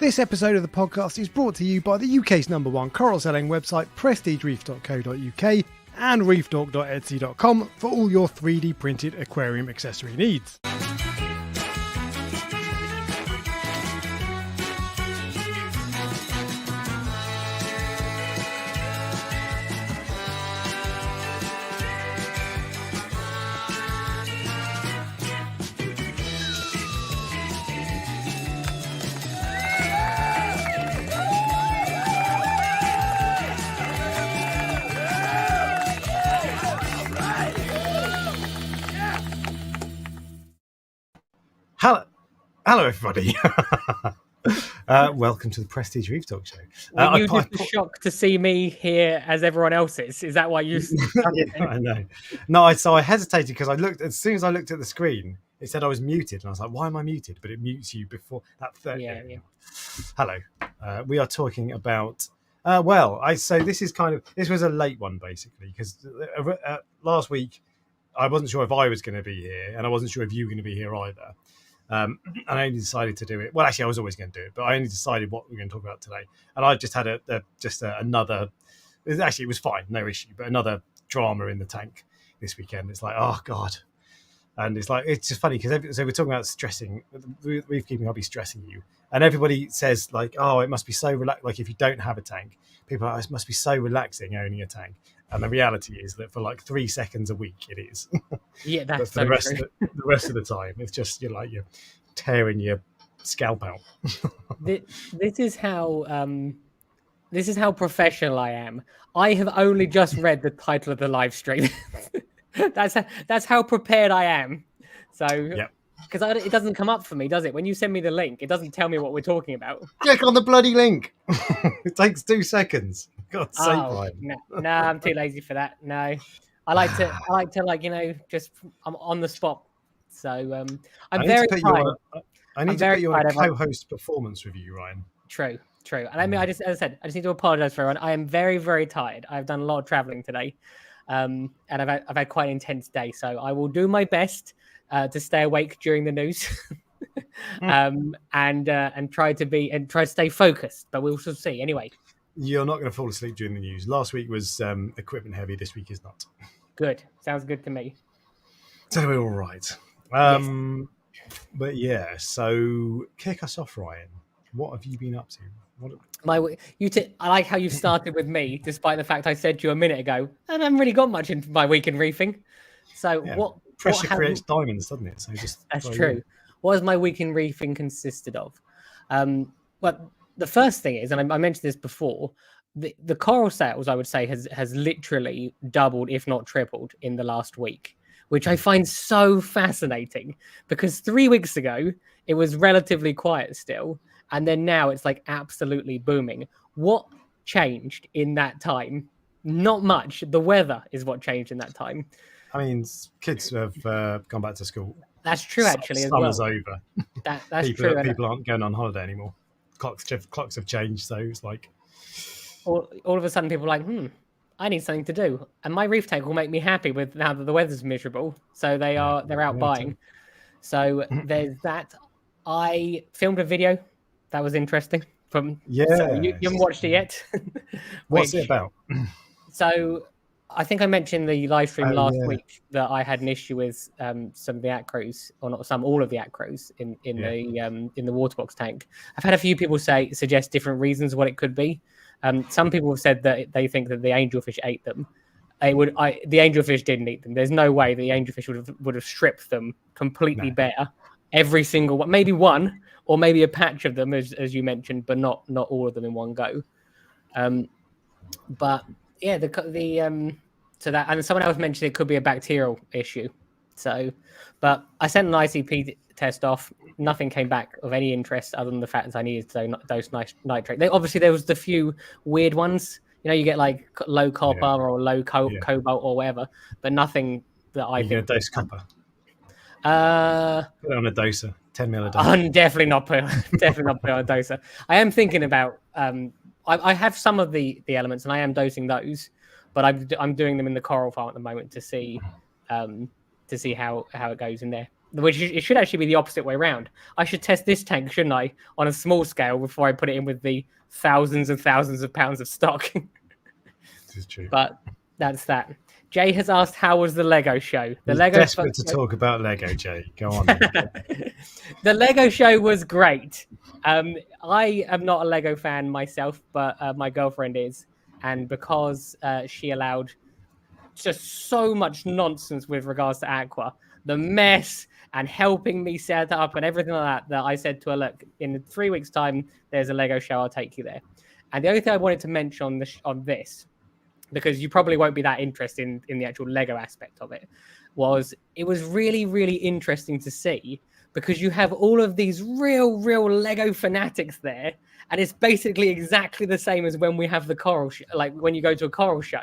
This episode of the podcast is brought to you by the UK's #1 coral selling website prestigereef.co.uk and reefdork.etsy.com for all your 3D printed aquarium accessory needs. Hello, everybody. Welcome to the Prestige Reef Talk Show. Were you just shocked to see me here as everyone else is? Is that why you? Yeah, I know. No, so I hesitated because I looked. As soon as I looked at the screen, it said I was muted, and I was like, "Why am I muted?" But it mutes you before that. Yeah. Hello. We are talking about. So this was a late one basically because last week I wasn't sure if I was going to be here, and I wasn't sure if you were going to be here either. And I only decided to do it. Well, actually, I was always going to do it, but I only decided what we're going to talk about today. And I just had another. It was fine, no issue, but another drama in the tank this weekend. It's like, oh god, and it's just funny because so we're talking about stressing. Reefkeeping hobby stressing you, and everybody says like, oh, it must be so relaxed. Like if you don't have a tank, people are like, it must be so relaxing owning a tank. And the reality is that for like 3 seconds a week, it is. Yeah, that's but for the rest of the time, it's just you're tearing your scalp out. This is how professional I am. I have only just read the title of the live stream. that's how prepared I am. So, because it doesn't come up for me, does it? When you send me the link, it doesn't tell me what we're talking about. Click on the bloody link. It takes 2 seconds. God's sake, Ryan. No, I'm too lazy for that. No, I like to just I'm on the spot. So I'm very tired. I need to put you on a co-host performance review, Ryan. True. And I mean, as I said, I just need to apologize for everyone. I am very, very tired. I've done a lot of traveling today, and I've had quite an intense day. So I will do my best to stay awake during the news, and try to stay focused. But we'll see. Anyway. You're not going to fall asleep during the news. Last week was equipment heavy. This week is not. Good. Sounds good to me. So we're all right. Yes. But yeah, so kick us off, Ryan. What have you been up to? I like how you started with me, despite the fact I said to you a minute ago, I haven't really got much in my week in reefing. So yeah, pressure creates diamonds, doesn't it? So that's true. What has my week in reefing consisted of? Well, the first thing is, and I mentioned this before, the coral sales, I would say, has literally doubled, if not tripled, in the last week, which I find so fascinating because 3 weeks ago, it was relatively quiet still. And then now it's like absolutely booming. What changed in that time? Not much. The weather is what changed in that time. I mean, kids have gone back to school. That's true, actually, as well. Summer's over. That's true. People aren't going on holiday anymore. Clocks have changed, so it's like all of a sudden people are like, I need something to do, and my reef tank will make me happy with now that the weather's miserable. So they're out buying. So there's that. I filmed a video that was interesting. So you haven't watched it yet. What's it about? So I think I mentioned the live stream last week that I had an issue with some of the acros, or not some, all of the acros in the Waterbox tank. I've had a few people suggest different reasons what it could be. Some people have said that they think that the angelfish ate them. The angelfish didn't eat them. There's no way the angelfish would have stripped them completely bare. Every single one, maybe one, or maybe a patch of them, as you mentioned, but not all of them in one go. But yeah, so that, and someone else mentioned it could be a bacterial issue. So, but I sent an ICP test off. Nothing came back of any interest other than the fact that I needed to dose nitrate. Obviously, there was the few weird ones. You get like low copper or low cobalt or whatever, but nothing that I. You're gonna dose copper. Put it on a doser, 10 mil a day. I'm definitely not putting on a doser. I am thinking about. I have some of the elements, and I am dosing those, but I'm doing them in the coral farm at the moment to see how it goes in there. which it should actually be the opposite way around. I should test this tank, shouldn't I, on a small scale before I put it in with the thousands and thousands of pounds of stock. This is true. But that's that. Jay has asked, how was the Lego show? The He's Lego desperate to talk about Lego, Jay. Go on. The Lego show was great. I am not a Lego fan myself, but my girlfriend is. And because she allowed just so much nonsense with regards to Aqua, the mess and helping me set up and everything like that I said to her, look, in 3 weeks' time, there's a Lego show. I'll take you there. And the only thing I wanted to mention on this, because you probably won't be that interested in the actual Lego aspect of it, it was really, really interesting to see, because you have all of these real Lego fanatics there, and it's basically exactly the same as when we have the coral show, like when you go to a coral show,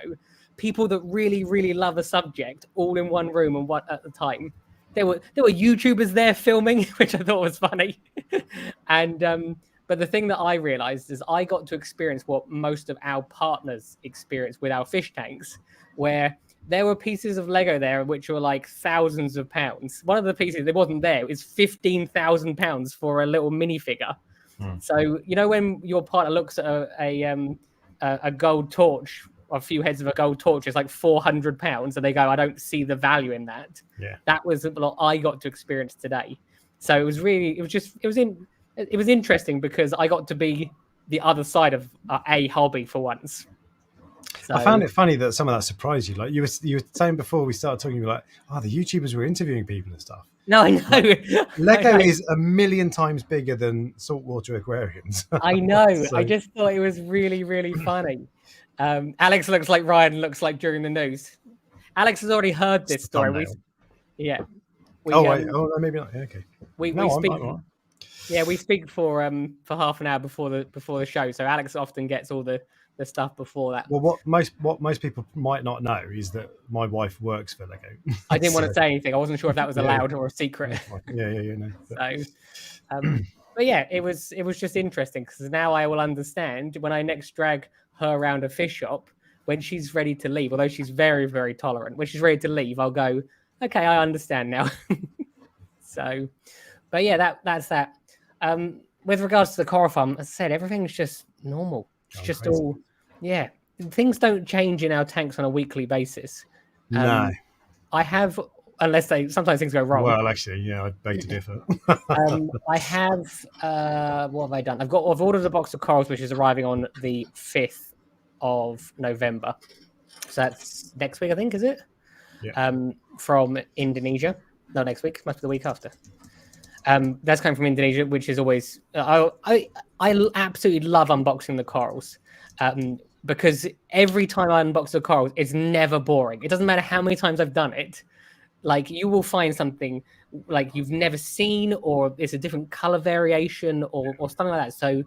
people that really, really love a subject all in one room and one at the time. There were YouTubers there filming, which I thought was funny. And but the thing that I realized is I got to experience what most of our partners experience with our fish tanks, where there were pieces of Lego there which were like thousands of pounds. One of the pieces that wasn't there is £15,000 for a little minifigure. So you know when your partner looks at a gold torch, a few heads of a gold torch is like £400, and they go, I don't see the value in that. Yeah, that was what I got to experience today. So it was interesting because I got to be the other side of a hobby for once. So, I found it funny that some of that surprised you. Like you were saying before we started talking, you were like, oh, the YouTubers were interviewing people and stuff. No, I know. Like, Lego is a million times bigger than saltwater aquariums. I know. So, I just thought it was really, really funny. Alex looks like Ryan looks like during the news. Alex has already heard this story. Maybe not. Yeah, okay. We speak. Yeah, we speak for half an hour before the show. So Alex often gets all the stuff before that. Well, what most people might not know is that my wife works for Lego. I didn't want to say anything. I wasn't sure if that was allowed or a secret. No. So, but yeah, it was just interesting because now I will understand when I next drag her around a fish shop when she's ready to leave. Although she's very, very tolerant, when she's ready to leave, I'll go, okay, I understand now. So, but yeah, that's that. With regards to the coral farm, as I said, everything's just normal. It's just crazy. All, yeah. Things don't change in our tanks on a weekly basis. No. I have, sometimes things go wrong. Well, actually, yeah, I beg to differ. I have, what have I done? I've ordered a box of corals, which is arriving on the 5th of November. So that's next week, I think, is it? Yeah. From Indonesia. No, next week. Must be the week after. That's coming from Indonesia, which is always I absolutely love unboxing the corals, because every time I unbox the corals, it's never boring. It doesn't matter how many times I've done it. Like you will find something like you've never seen, or it's a different color variation, or something like that. So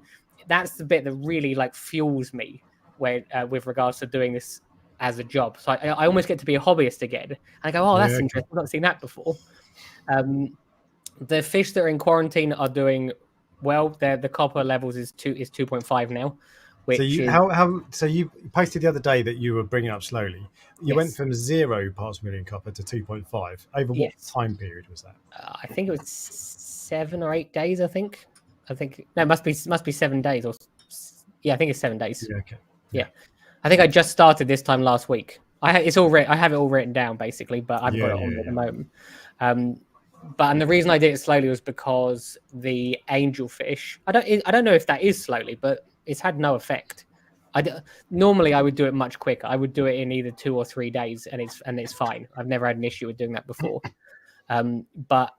that's the bit that really like fuels me with regards to doing this as a job. So I almost get to be a hobbyist again. And I go, oh, that's interesting. I've not seen that before. The fish that are in quarantine are doing well. The copper levels is 2.5 now. So you posted the other day that you were bringing up slowly. You went from 0 parts per million copper to 2.5. Over what time period was that? I think it was 7 or 8 days. I think no, it must be 7 days or I think it's 7 days. Yeah, okay. Yeah. I think I just started this time last week. I have it all written down basically, but I've got it on at the moment. And the reason I did it slowly was because the angelfish. I don't know if that is slowly, but it's had no effect. Normally I would do it much quicker. I would do it in either 2 or 3 days, and it's fine. I've never had an issue with doing that before. But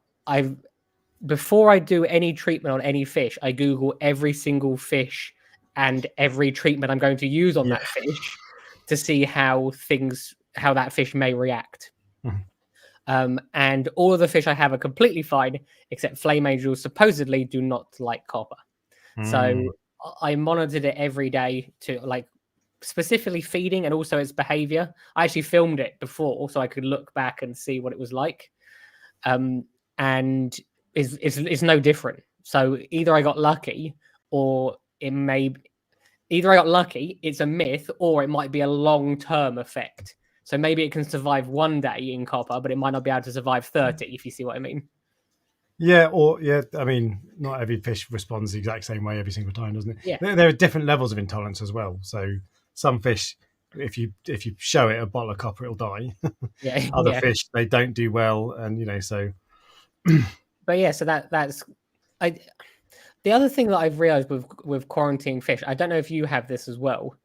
before I do any treatment on any fish, I Google every single fish and every treatment I'm going to use on that fish to see how that fish may react. And all of the fish I have are completely fine, except flame angels supposedly do not like copper. So I monitored it every day to like specifically feeding and also its behavior. I actually filmed it before so I could look back and see what it was like. And it's no different. So either I got lucky, or it's a myth, or it might be a long-term effect. So maybe it can survive 1 day in copper, but it might not be able to survive 30, if you see what I mean. Yeah, or I mean, not every fish responds the exact same way every single time, doesn't it? Yeah. There are different levels of intolerance as well. So some fish, if you show it a bottle of copper, it'll die. Yeah. Other Yeah. fish, they don't do well, and so. But yeah, so that's I. The other thing that I've realized with quarantining fish, I don't know if you have this as well.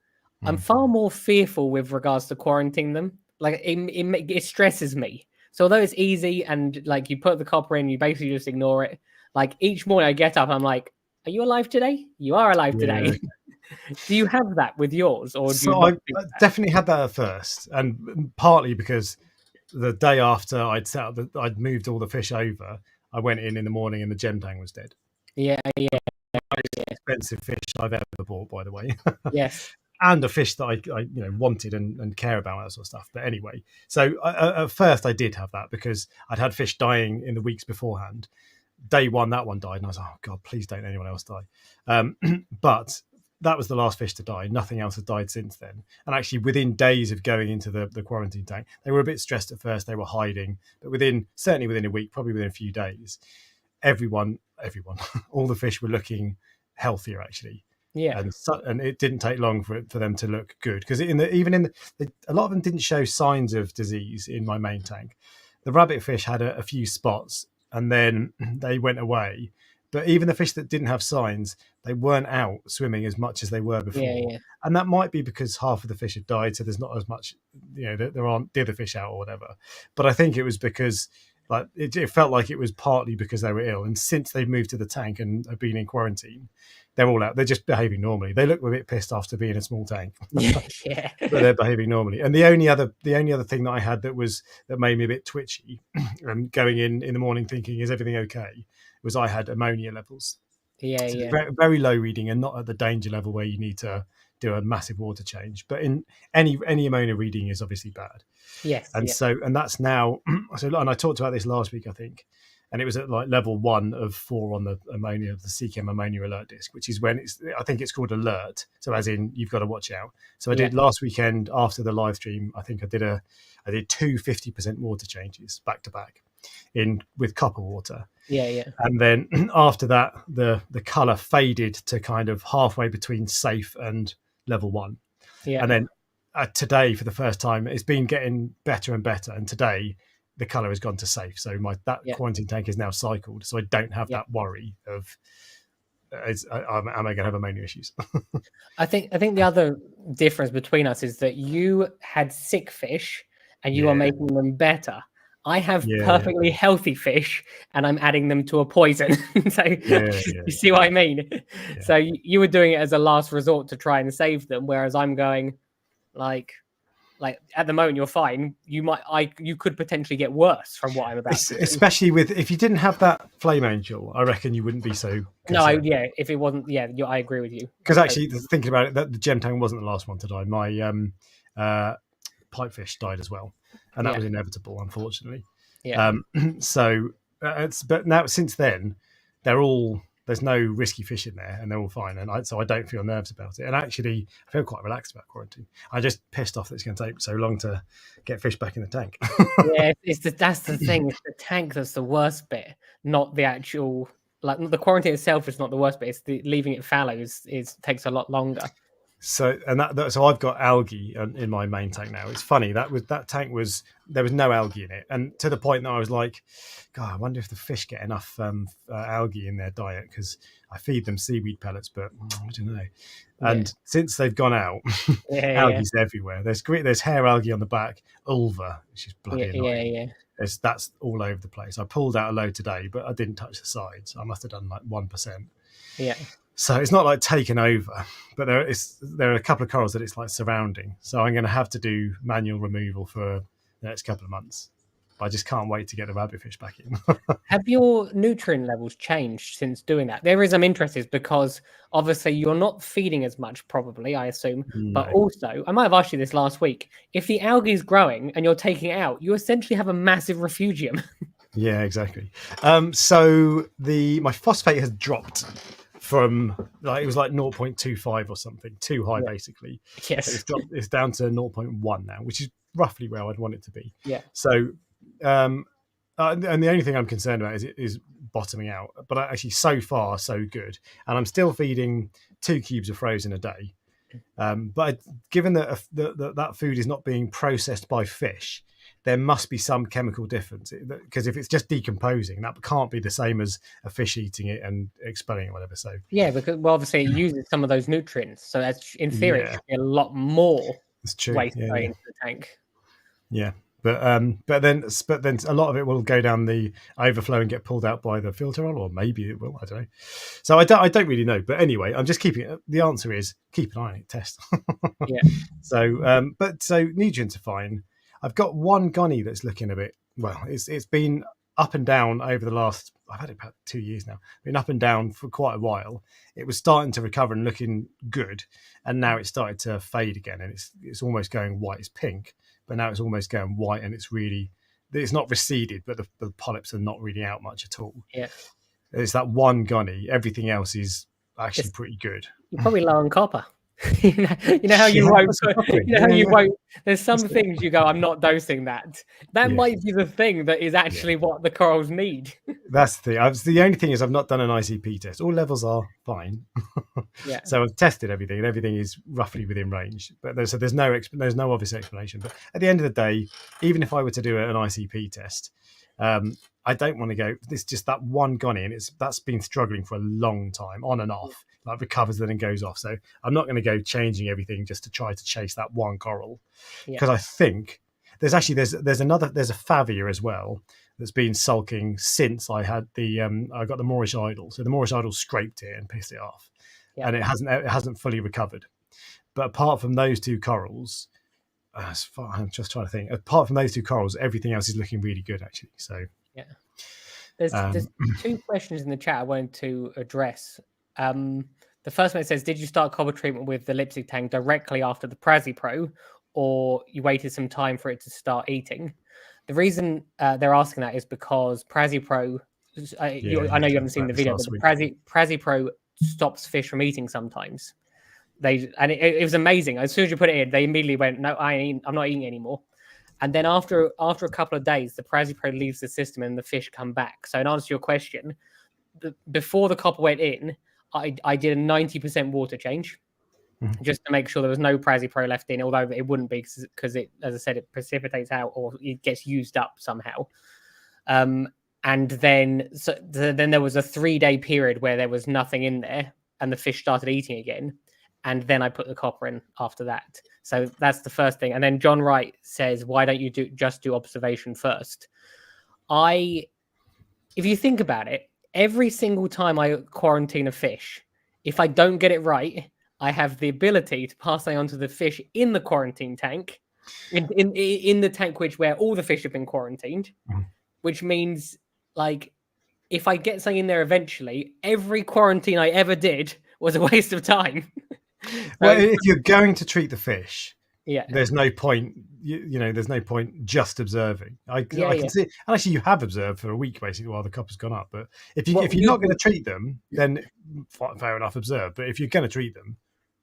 I'm far more fearful with regards to quarantining them. Like it stresses me. So although it's easy and like you put the copper in, you basically just ignore it. Like each morning I get up, I'm like, "Are you alive today? You are alive Yeah. today." Do you have that with yours, or do you So not? I definitely had that at first, and partly because the day after I'd moved all the fish over, I went in the morning and the gem tang was dead. Yeah, yeah, Expensive fish I've ever bought, by the way. yes, And a fish that I wanted and care about, that sort of stuff. But anyway, so at first I did have that because I'd had fish dying in the weeks beforehand. Day one, that one died, and I was like, oh God, please don't anyone else die. But that was the last fish to die. Nothing else has died since then. And actually, within days of going into the quarantine tank, they were a bit stressed at first. They were hiding, but certainly within a week, probably within a few days, everyone, all the fish were looking healthier actually. yeah, And it didn't take long for them to look good because a lot of them didn't show signs of disease in my main tank. The rabbit fish had a few spots and then they went away. But even the fish that didn't have signs, they weren't out swimming as much as they were before. yeah. And that might be because half of the fish had died, so there's not as much, there aren't the other fish out or whatever. But I think it was because like it felt like it was partly because they were ill. And since they've moved to the tank and have been in quarantine, they're all out. They're just behaving normally. They look a bit pissed off to be in a small tank, Yeah. but they're behaving normally. And the only other thing that I had that made me a bit twitchy and going in the morning thinking, is everything okay, was I had ammonia levels. Yeah, So yeah. very, very low reading and not at the danger level where you need to do a massive water change. But in any ammonia reading is obviously bad. Yes. And yeah. so, and that's now, and I talked about this last week, I think, and it was at like level 1 of 4 on the ammonia, the CChem ammonia alert disc, which is when I think it's called alert. So as in you've got to watch out. So I did last weekend after the live stream, I think I did 2 50% water changes back to back with copper water. Yeah. And then after that, the color faded to kind of halfway between safe and level 1. Yeah. And then today, for the first time, it's been getting better and better. And today, the color has gone to safe. So quarantine tank is now cycled. So I don't have that worry of am I going to have ammonia issues? I think the other difference between us is that you had sick fish and you are making them better. I have perfectly healthy fish and I'm adding them to a poison. So you see what I mean? Yeah. So you were doing it as a last resort to try and save them, whereas I'm going like at the moment you're fine. You could potentially get worse from what I'm about to do. Especially if you didn't have that flame angel, I reckon you wouldn't be so concerned. No, if it wasn't, I agree with you. Because actually, thinking about it, that the gem tang wasn't the last one to die. My pipefish died as well, and that was inevitable, unfortunately. Yeah. But now since then, there's no risky fish in there, and they're all fine, and so I don't feel nervous about it. And actually, I feel quite relaxed about quarantine. I'm just pissed off that it's going to take so long to get fish back in the tank. That's the thing. It's the tank that's the worst bit, not the actual. Like the quarantine itself is not the worst bit. It's leaving it fallow takes a lot longer. So I've got algae in my main tank now. It's funny there was no algae in it, and to the point that I was like, God, I wonder if the fish get enough algae in their diet, because I feed them seaweed pellets, but I don't know. And since they've gone out, algae's everywhere. There's hair algae on the back, ulva, which is bloody annoying. Yeah. That's all over the place. I pulled out a load today, but I didn't touch the sides. I must have done like 1%. Yeah. So it's not like taken over, but there are a couple of corals that it's like surrounding. So I'm going to have to do manual removal for the next couple of months. But I just can't wait to get the rabbitfish back in. Have your nutrient levels changed since doing that? There is some interest, because obviously you're not feeding as much, probably, I assume. No. But also, I might have asked you this last week, if the algae is growing and you're taking it out, you essentially have a massive refugium. Yeah, exactly. So my phosphate has dropped from it was like 0.25 or something, too high basically. Yes. It's down to 0.1 now, which is roughly where I'd want it to be. Yeah. So and the only thing I'm concerned about is bottoming out. But actually, so far, so good. And I'm still feeding 2 cubes of frozen a day. But given that that food is not being processed by fish, there must be some chemical difference, because if it's just decomposing, that can't be the same as a fish eating it and expelling it, whatever. So yeah, because obviously it uses some of those nutrients, so that's in theory it should be a lot more waste going into the tank. Yeah, but then a lot of it will go down the overflow and get pulled out by the filter roll, or maybe it will. I don't know. So I don't really know. But anyway, I'm just keeping it. The answer is keep an eye on it, test. Yeah. So so nutrients are fine. I've got one gunny that's looking a bit, well, it's been up and down over the last, I've had it about 2 years now, been up and down for quite a while. It was starting to recover and looking good, and now it's started to fade again, and it's almost going white. It's pink, but now it's almost going white, and it's not receded, but the polyps are not really out much at all. Yeah. It's that one gunny. Everything else is actually pretty good. You're probably low on copper. you know how you won't. Won't. There's some things you go, I'm not dosing that. That might be the thing that is actually what the corals need. That's the thing. The only thing is I've not done an ICP test. All levels are fine. Yeah. So I've tested everything, and everything is roughly within range. But there's no obvious explanation. But at the end of the day, even if I were to do an ICP test, I don't want to go. It's just that one gunny, and that's been struggling for a long time, on and off. Like recovers and then goes off. So I'm not going to go changing everything just to try to chase that one coral, because I think there's a favia as well that's been sulking since I had I got the Moorish idol. So the Moorish idol scraped it and pissed it off, and it hasn't fully recovered. But apart from those 2 corals, I'm just trying to think. Apart from those 2 corals, everything else is looking really good actually. So yeah, there's 2 questions in the chat I wanted to address. The first one says, did you start copper treatment with the lipstick tank directly after the Prasipro, or you waited some time for it to start eating? The reason they're asking that is because Prasipro, I know you haven't seen the video, but Prasipro stops fish from eating sometimes. It was amazing. As soon as you put it in, they immediately went, no, I'm not eating anymore. And then after a couple of days, the Prasipro leaves the system and the fish come back. So in answer to your question, before the copper went in, I did a 90% water change, just to make sure there was no Prasipro left in, although it wouldn't be, because it, as I said, it precipitates out or it gets used up somehow. And then there was a 3-day period where there was nothing in there and the fish started eating again. And then I put the copper in after that. So that's the first thing. And then John Wright says, why don't you just do observation first? If you think about it, every single time I quarantine a fish, if I don't get it right, I have the ability to pass that on to the fish in the quarantine tank, in the tank where all the fish have been quarantined, which means, like, if I get something in there eventually, every quarantine I ever did was a waste of time. Well, if you're going to treat the fish, yeah, there's no point. There's no point just observing. I can see. And actually, you have observed for a week basically while the copper's gone up. But if you're not going to treat them, then fair enough, observe. But if you're going to treat them,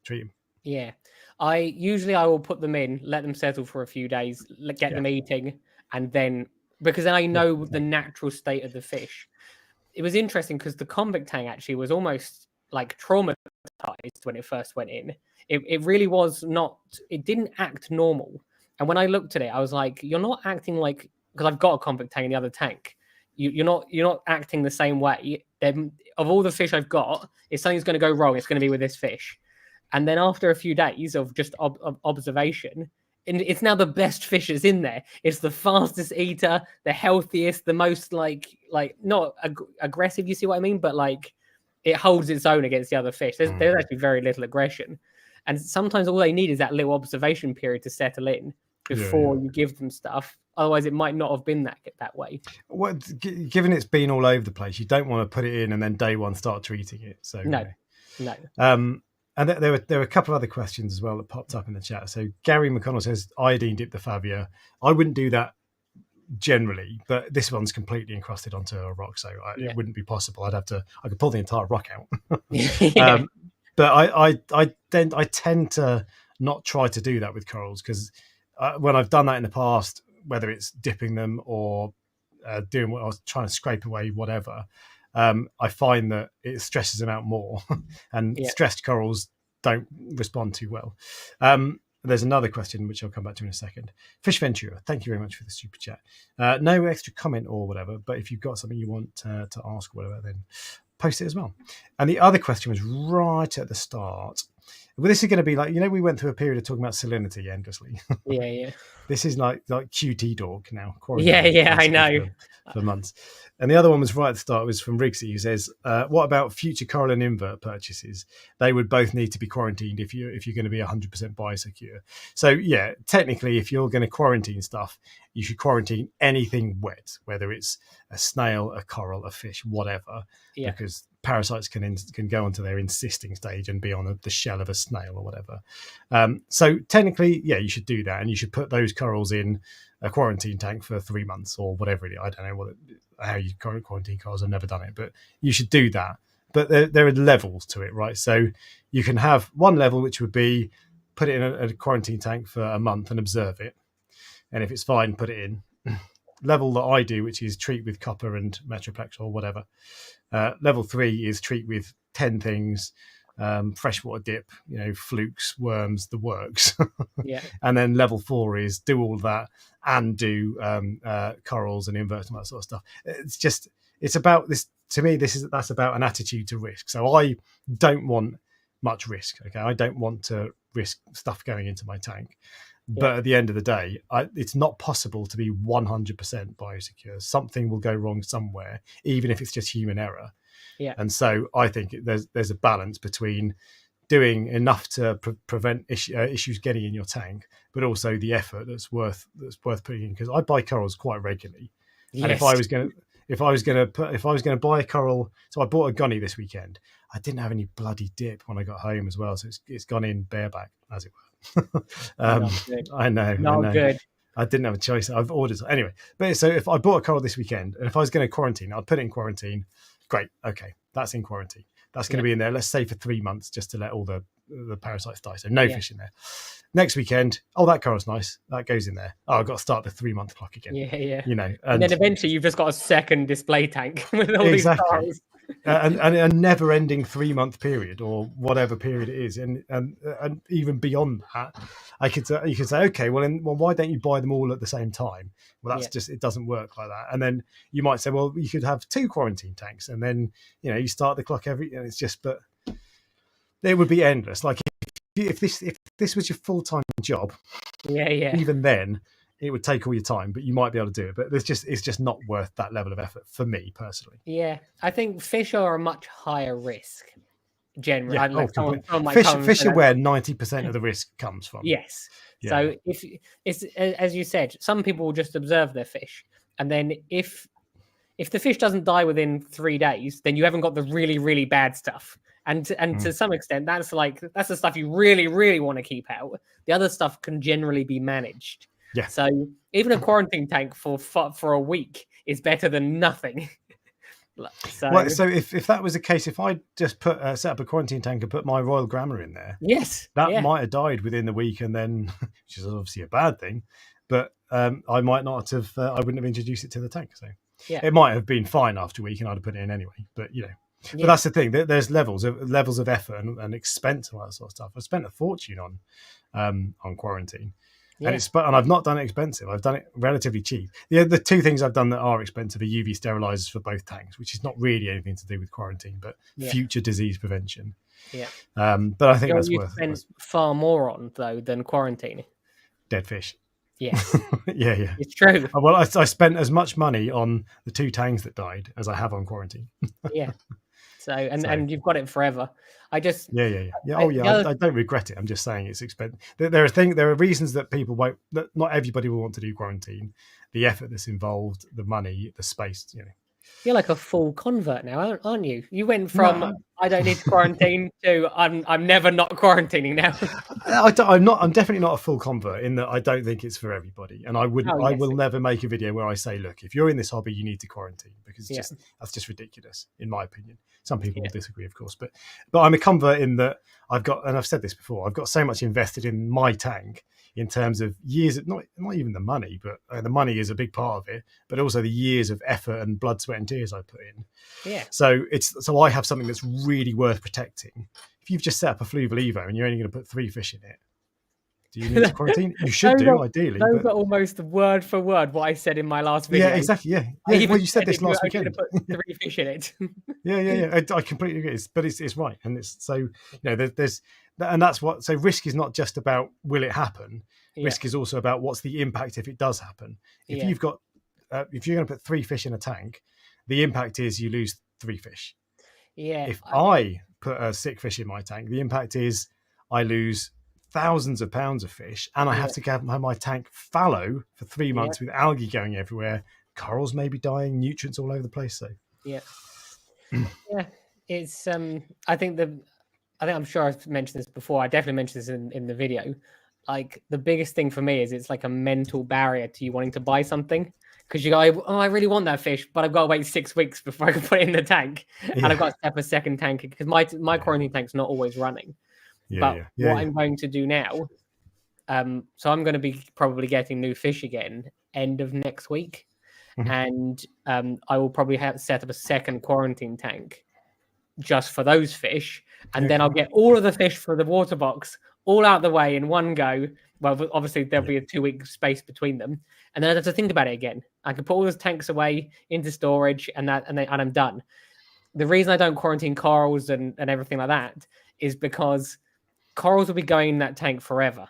treat them. Yeah, I will put them in, let them settle for a few days, get them eating, and then, because then I know the natural state of the fish. It was interesting because the convict tank actually was almost like traumatized when it first went in. It really was not. It didn't act normal. And when I looked at it, I was like, "You're not acting like," because I've got a convict tank in the other tank. You're not acting the same way. Then, of all the fish I've got, if something's going to go wrong, it's going to be with this fish. And then after a few days of just observation, and it's now the best fish that's in there. It's the fastest eater, the healthiest, the most like not aggressive. You see what I mean? But like, it holds its own against the other fish. There's actually very little aggression. And sometimes all they need is that little observation period to settle in before you give them stuff. Otherwise, it might not have been that way. Well, given it's been all over the place, you don't want to put it in and then day one start treating it. So no. And there were a couple of other questions as well that popped up in the chat. So Gary McConnell says iodine dip the favia. I wouldn't do that generally, but this one's completely encrusted onto a rock, so it wouldn't be possible. I could pull the entire rock out. But I tend to not try to do that with corals, because when I've done that in the past, whether it's dipping them or doing what I was trying to scrape away, whatever, I find that it stresses them out more, and stressed corals don't respond too well. There's another question which I'll come back to in a second. Fish Ventura, thank you very much for the super chat. No extra comment or whatever, but if you've got something you want to ask or whatever, then post it as well. And the other question was right at the start. Well, this is going to be like, we went through a period of talking about salinity endlessly. Yeah. This is like QT Dork now. Yeah, I know. For months. And the other one was right at the start. It was from Rigsy, who says, what about future coral and invert purchases? They would both need to be quarantined if you're going to be 100% biosecure. So yeah, technically, if you're going to quarantine stuff, you should quarantine anything wet, whether it's a snail, a coral, a fish, whatever, because parasites can go onto their insisting stage and be on the shell of a snail or whatever. So technically, yeah, you should do that, and you should put those corals in a quarantine tank for 3 months or whatever it is. I don't know how you quarantine corals. I've never done it, but you should do that. But there are levels to it, right? So you can have one level, which would be put it in a quarantine tank for a month and observe it. And if it's fine, put it in. Level that I do, which is treat with copper and metroplex or whatever. Level 3 is treat with 10 things, freshwater dip, flukes, worms, the works. And then level 4 is do all that and do corals and inverts and that sort of stuff. It's about this. To me, that's about an attitude to risk. So I don't want much risk. Okay, I don't want to risk stuff going into my tank. But at the end of the day, it's not possible to be 100% biosecure. Something will go wrong somewhere, even if it's just human error. And so I think there's a balance between doing enough to prevent issues getting in your tank, but also the effort that's worth putting in. Because I buy corals quite regularly, and if I was going to buy a coral, so I bought a gunny this weekend. I didn't have any bloody dip when I got home as well, so it's gone in bareback, as it were. I know. Good. I didn't have a choice. I've ordered anyway. But so if I bought a coral this weekend, and if I was going to quarantine, I'd put it in quarantine. Great. Okay, that's in quarantine. That's going to be in there, let's say, for 3 months, just to let all the parasites die. So no fish in there. Next weekend, that coral's nice. That goes in there. I've got to start the 3-month clock again. And then eventually you've just got a second display tank with all these corals. And a never-ending 3-month period or whatever period it is, and even beyond that, you could say, okay, well, why don't you buy them all at the same time? Well, that's just, it doesn't work like that. And then you might say, well, you could have 2 quarantine tanks, and then you start the clock and it's just, but it would be endless. Like if this was your full-time job, even then it would take all your time, but you might be able to do it. But it's just not worth that level of effort for me personally. Yeah, I think fish are a much higher risk generally. Fish are where 90% of the risk comes from. Yes. Yeah. So if it's, as you said, some people will just observe their fish, and then if the fish doesn't die within 3 days, then you haven't got the really, really bad stuff. And to some extent, that's the stuff you really, really want to keep out. The other stuff can generally be managed. Yeah. So even a quarantine tank for a week is better than nothing. So if that was the case, if I just set up a quarantine tank and put my Royal Grammar in there, that might have died within the week, and then, which is obviously a bad thing, but I might not have. I wouldn't have introduced it to the tank. So it might have been fine after a week, and I'd have put it in anyway. But but that's the thing. There's levels of effort and expense and all that sort of stuff. I spent a fortune on quarantine. And and I've not done it expensive. I've done it relatively cheap. The 2 things I've done that are expensive are UV sterilizers for both tanks, which is not really anything to do with quarantine, but future disease prevention. Yeah. But I think that's worth it. Spend far more on though than quarantining. Dead fish. Yes. Yeah. It's true. Well, I spent as much money on the 2 tanks that died as I have on quarantine. So and you've got it forever. I just I don't regret it. I'm just saying it's expensive. There are reasons that people won't. That not everybody will want to do quarantine. The effort that's involved, the money, the space. You're like a full convert now, aren't you? You went from I don't need to quarantine too. I'm never not quarantining now. I'm definitely not a full convert in that I don't think it's for everybody, and I will never make a video where I say, look, if you're in this hobby, you need to quarantine, because that's just ridiculous in my opinion. Some people will disagree, of course, but I'm a convert in that I've said this before, I've got so much invested in my tank in terms of years, not even the money, but the money is a big part of it, but also the years of effort and blood, sweat and tears I put in. Yeah. So I have something that's really worth protecting. If you've just set up a fluval evo and you're only going to put 3 fish in it, do you need to quarantine? You should ideally. Those are almost word for word what I said in my last video. Yeah, exactly. Yeah. Well, you said this last weekend. Put 3 fish in it. Yeah. I completely agree. But it's right, and it's so there's and that's what. So risk is not just about will it happen. Risk is also about what's the impact if it does happen. If you've got if you're going to put 3 fish in a tank, the impact is you lose 3 fish. Yeah. If I put a sick fish in my tank, the impact is I lose thousands of pounds of fish, and I have to have my tank fallow for 3 months with algae going everywhere, corals may be dying, nutrients all over the place. So it's I'm sure I've mentioned this before. I definitely mentioned this in the video. Like, the biggest thing for me is it's like a mental barrier to you wanting to buy something, because you go, oh, I really want that fish, but I've got to wait 6 weeks before I can put it in the tank, and I've got to set up a second tank because my quarantine tank's not always running. What I'm going to do now, so I'm going to be probably getting new fish again end of next week, and I will probably set up a second quarantine tank just for those fish, and then I'll get all of the fish for the water box all out the way in one go. Well, obviously there'll be a 2-week space between them, and then I have to think about it again. I can put all those tanks away into storage, and I'm done. The reason I don't quarantine corals and everything like that is because corals will be going in that tank forever.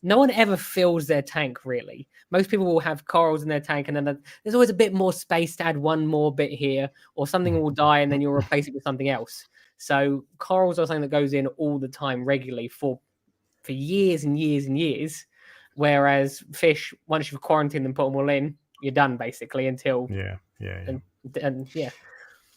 No one ever fills their tank, really. Most people will have corals in their tank, and then there's always a bit more space to add one more bit here, or something will die and then you'll replace it with something else. So corals are something that goes in all the time, regularly, for years and years and years. Whereas fish, once you've quarantined them, put them all in, you're done basically until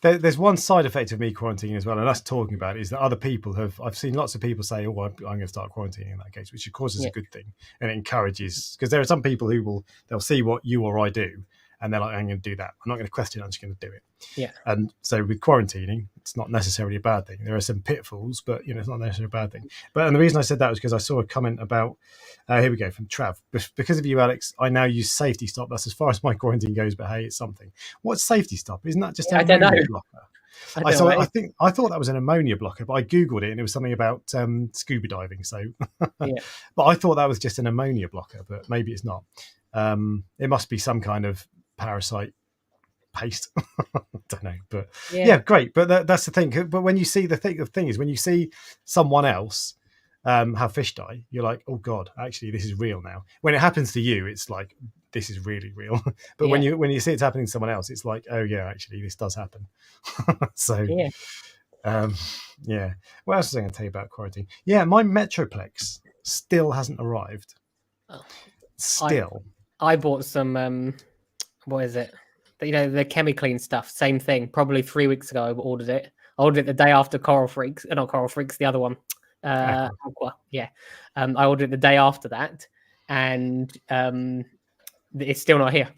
There's one side effect of me quarantining as well, and us talking about it, is that other people I've seen lots of people say, oh, I'm going to start quarantining in that case, which of course is a good thing, and it encourages, because there are some people who they'll see what you or I do, and they're like, I'm going to do that. I'm not going to question it, I'm just going to do it. Yeah. And so with quarantining, it's not necessarily a bad thing. There are some pitfalls, but it's not necessarily a bad thing. And the reason I said that was because I saw a comment about, here we go, from Trav. Because of you, Alex, I now use safety stop. That's as far as my quarantine goes, but hey, it's something. What's safety stop? Isn't that just an ammonia blocker? I thought that was an ammonia blocker, but I Googled it and it was something about scuba diving. So, but I thought that was just an ammonia blocker, but maybe it's not. It must be some kind of parasite paste. I don't know, but great. But that's the thing. But when you see the thing is when you see someone else have fish die, you're like, oh god, actually this is real now. When it happens to you, it's like, this is really real. But when you see it's happening to someone else, it's like, oh yeah, actually this does happen. So what else was I going to tell you about quarantine? My Metroplex still hasn't arrived. I bought some what is it, the chemi-clean stuff, same thing, probably 3 weeks ago. I ordered it the day after Coral Freaks, not Coral Freaks, the other one, Aqua. I ordered it the day after that, and it's still not here.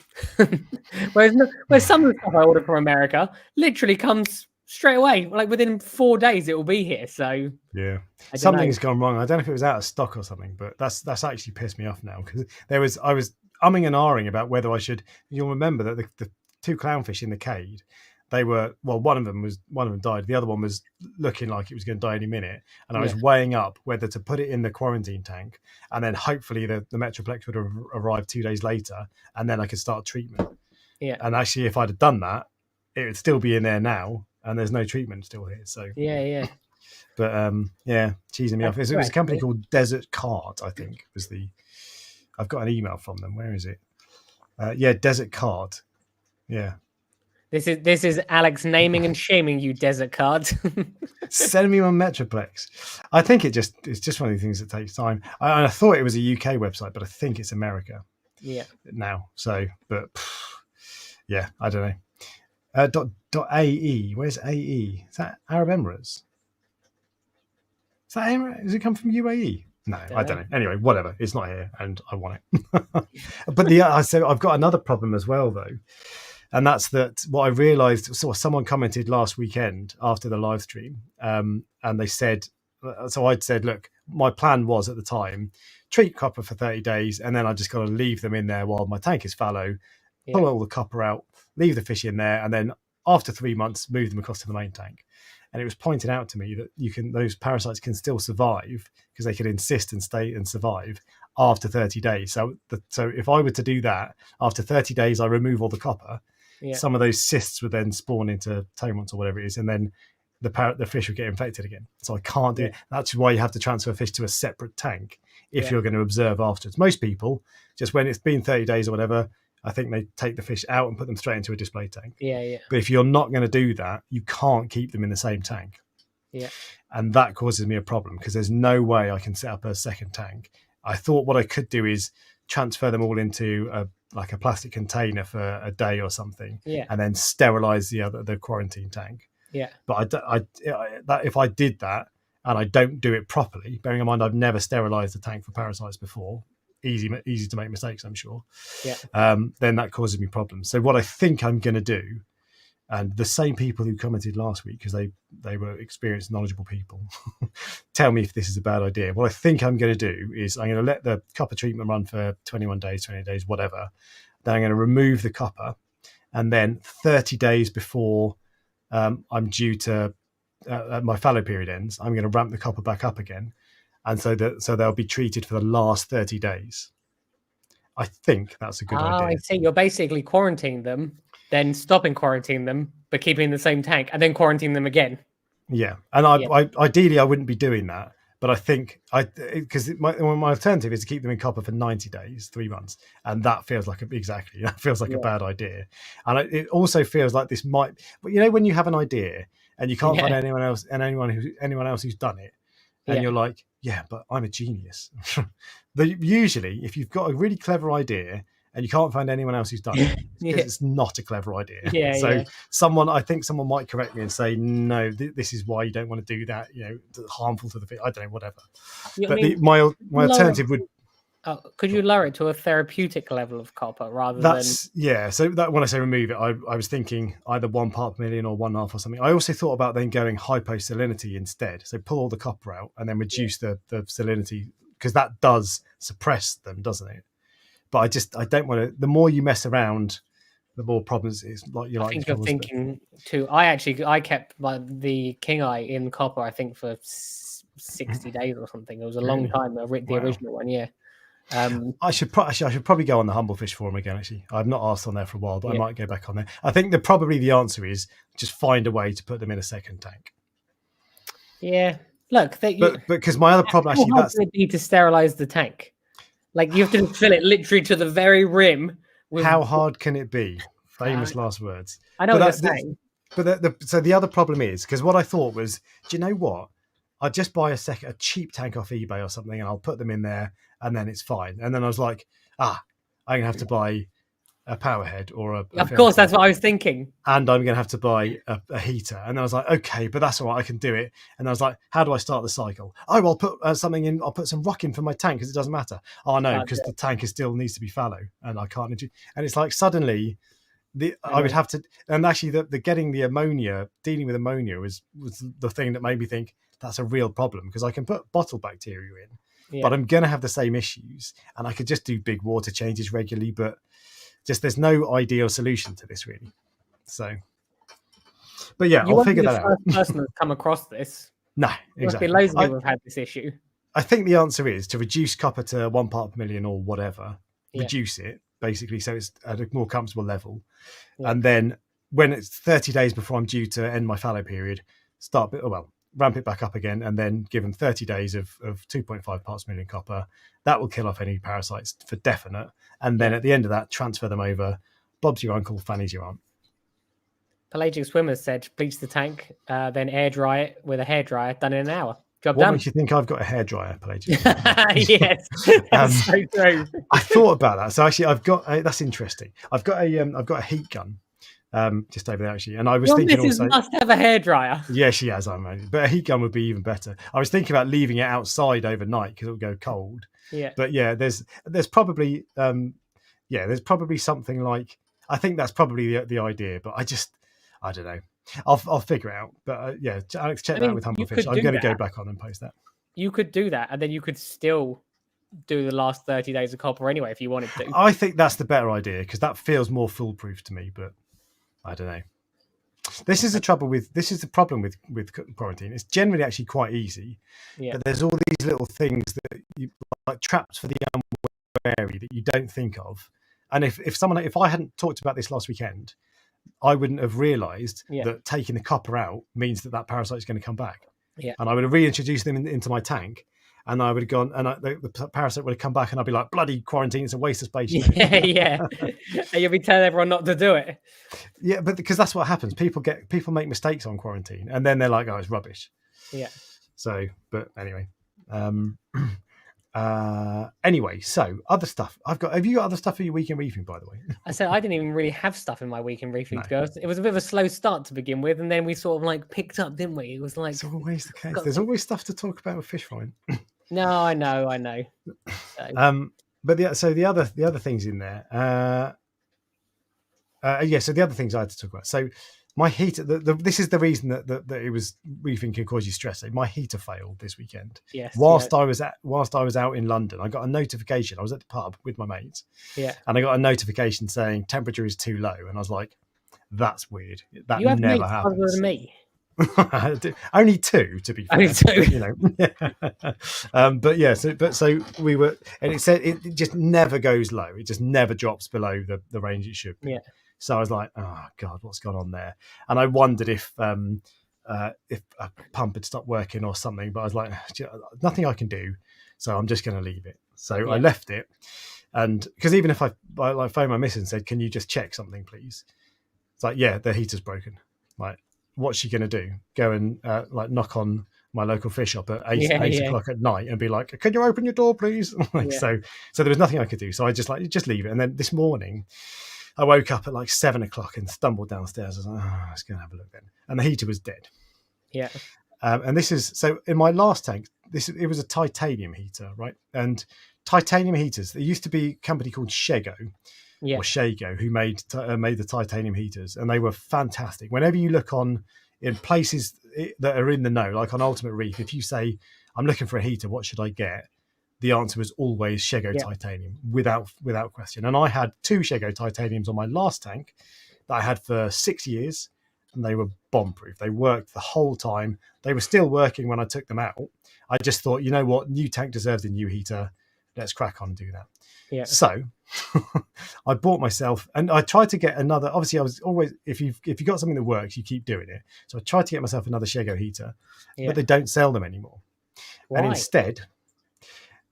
Whereas some of the stuff I ordered from America literally comes straight away, like within 4 days it will be here. So something's gone wrong. I don't know if it was out of stock or something, but that's actually pissed me off now, because I was umming and ahhing about whether I should. You'll remember that the 2 clownfish in the cage, they were, well, one of them died, the other one was looking like it was going to die any minute, and I was weighing up whether to put it in the quarantine tank, and then hopefully the Metroplex would have arrived 2 days later, and then I could start treatment. And actually, if I'd have done that, it would still be in there now, and there's no treatment still here. So but cheesing me off. It was a company called Desert Cart, I think was the. I've got an email from them. Where is it? Desert Cart. Yeah. This is Alex naming and shaming you, Desert Cart. Send me on Metroplex. I think it's just one of the things that takes time. I thought it was a UK website, but I think it's America. Now. So, but I don't know. dot AE. Where's AE? Is that Arab Emirates? Is that Emirates? Does it come from UAE? No, I don't know. Anyway, whatever. It's not here, and I want it. But so I've got another problem as well, though, and that's that what I realised. So someone commented last weekend after the live stream, and they said, so I'd said, look, my plan was at the time treat copper for 30 days, and then I just got to leave them in there while my tank is fallow, pull all the copper out, leave the fish in there, and then after 3 months move them across to the main tank. And it was pointed out to me that those parasites can still survive because they can insist and stay and survive after 30 days. So if I were to do that, after 30 days, I remove all the copper, some of those cysts would then spawn into toments or whatever it is, and then the fish would get infected again. So I can't do it. That's why you have to transfer fish to a separate tank if you're going to observe afterwards. Most people, just when it's been 30 days or whatever, I think they take the fish out and put them straight into a display tank. Yeah. But if you're not going to do that, you can't keep them in the same tank. Yeah. And that causes me a problem because there's no way I can set up a second tank. I thought what I could do is transfer them all into a plastic container for a day or something, and then sterilize the quarantine tank. Yeah. But if I did that and I don't do it properly, bearing in mind I've never sterilized a tank for parasites before, easy to make mistakes, I'm sure. Then that causes me problems. So what I think I'm going to do, and the same people who commented last week, because they were experienced, knowledgeable people, tell me if this is a bad idea. What I think I'm going to do is I'm going to let the copper treatment run for 21 days, 20 days, whatever. Then I'm going to remove the copper, and then 30 days before I'm due to my fallow period ends, I'm going to ramp the copper back up again. And so they'll be treated for the last 30 days. I think that's a good idea. I see. You're basically quarantining them, then stopping quarantining them, but keeping the same tank, and then quarantining them again. Yeah. And ideally, I wouldn't be doing that. But I think because my alternative is to keep them in copper for 90 days, 3 months. And that feels like a bad idea. And it also feels like this might, but when you have an idea and you can't find anyone else who's done it, and you're like, but I'm a genius. Usually, if you've got a really clever idea and you can't find anyone else who's done it, it's not a clever idea. Someone might correct me and say, no, this is why you don't want to do that. Harmful to the fish. I don't know, whatever. My alternative would. Could you lower it to a therapeutic level of copper rather than? So that when I say remove it, I was thinking either 1 part per million or 1.5 or something. I also thought about then going hyposalinity instead. So pull all the copper out and then reduce the salinity, because that does suppress them, doesn't it? But I don't want to. The more you mess around, the more problems it's like you're. I think you're thinking too. I kept the king eye in copper. I think for 60 days or something. It was a long time. The original one, I should probably go on the Humble Fish forum again. Actually, I've not asked on there for a while, but I might go back on there. I think the answer is just find a way to put them in a second tank. Yeah, look, because my other problem actually that's would be to sterilize the tank. Like you have to fill it literally to the very rim. How hard can it be? Famous last words. I know what you're saying. But so the other problem is, because what I thought was, do you know what? I'd just buy a cheap tank off eBay or something, and I'll put them in there, and then it's fine. And then I was like, I'm going to have to buy a power head or a of course, that's what I was thinking. And I'm going to have to buy a heater. And I was like, okay, but that's all right, I can do it. And I was like, how do I start the cycle? Oh, I'll put something in. I'll put some rock in for my tank because it doesn't matter. Oh no, because the tank still needs to be fallow, and I can't. And it's like suddenly. I would have to, and actually, dealing with ammonia was the thing that made me think that's a real problem, because I can put bottle bacteria in, but I'm going to have the same issues, and I could just do big water changes regularly, but there's no ideal solution to this really. So, but I'll figure that out. The first person that's come across this. No, exactly. Loads of people have had this issue. I think the answer is to reduce copper to 1 part per million or whatever. Reduce it. Basically, so it's at a more comfortable level. And then when it's 30 days before I'm due to end my fallow period, ramp it back up again, and then give them 30 days of 2.5 parts per million copper. That will kill off any parasites for definite. And then at the end of that, transfer them over. Bob's your uncle, Fanny's your aunt. Pelagic Swimmers said, bleach the tank, then air dry it with a hairdryer, done in an hour. Job what done. makes you think I've got a hairdryer, Pelagic? Yes, that's so true. I thought about that. So actually, I've got that's interesting. I've got a heat gun, just over there actually. And I was Your thinking missus also, must have a hairdryer. yeah, she has, I imagine, but a heat gun would be even better. I was thinking about leaving it outside overnight because it would go cold. Yeah. But yeah, there's probably there's probably something like, I think that's probably the idea, but I don't know. I'll figure it out. But yeah, Alex, check that out with Humblefish. I'm going to go back on and post that. You could do that, and then you could still do the last 30 days of copper anyway if you wanted to. I think that's the better idea because that feels more foolproof to me. But I don't know. This is the problem with quarantine. It's generally actually quite easy, but there's all these little things that you like traps for the unwary that you don't think of. And if I hadn't talked about this last weekend, I wouldn't have realised that taking the copper out means that parasite is going to come back. Yeah, and I would have reintroduced them into my tank, and I would have gone, and the parasite would have come back, and I'd be like, bloody quarantine, it's a waste of space. Yeah. And you'll be telling everyone not to do it. Yeah, but because that's what happens. People make mistakes on quarantine, and then they're like, oh, it's rubbish. Yeah. So, but anyway. Anyway, so other stuff. Have you got other stuff for your week in reefing, by the way? I said I didn't even really have stuff in my week in reefing to go. It was a bit of a slow start to begin with, and then we sort of like picked up, didn't we? It was like, it's always the case. There's always stuff to talk about with fish frying. No, I know. So. But the other things in there. So the other things I had to talk about. So my heater. This is the reason that it was reefing can cause you stress. My heater failed this weekend. Yes. Whilst I was out in London, I got a notification. I was at the pub with my mates. Yeah. And I got a notification saying temperature is too low, and I was like, "That's weird. That you have never mates happens." other than me. Only two, to be fair. Only two. You know. But yeah. So we were, and it said it just never goes low. It just never drops below the range it should be. Yeah. So I was like, oh God, what's gone on there? And I wondered if a pump had stopped working or something, but I was like, nothing I can do, so I'm just going to leave it. So I left it, and because even if I phoned my missus and said, can you just check something, please? It's like, yeah, the heater's broken. Like, what's she going to do? Go and knock on my local fish shop at 8 o'clock at night and be like, can you open your door, please? So there was nothing I could do. So I just leave it. And then this morning, I woke up at 7 o'clock and stumbled downstairs. I was like, oh, let's go and have a look then. And the heater was dead. Yeah. And this is, so in my last tank, it was a titanium heater, right? And titanium heaters, there used to be a company called Shego, or Shago, who made the titanium heaters. And they were fantastic. Whenever you look in places that are in the know, like on Ultimate Reef, if you say, I'm looking for a heater, what should I get? The answer was always Shego titanium, without question. And I had 2 Shego titaniums on my last tank that I had for 6 years, and they were bomb-proof. They worked the whole time. They were still working when I took them out. I just thought, you know what, new tank deserves a new heater. Let's crack on and do that. Yeah. So I bought myself, and I tried to get another. Obviously, I was always, if you got something that works, you keep doing it. So I tried to get myself another Shego heater, but they don't sell them anymore. Why? And instead,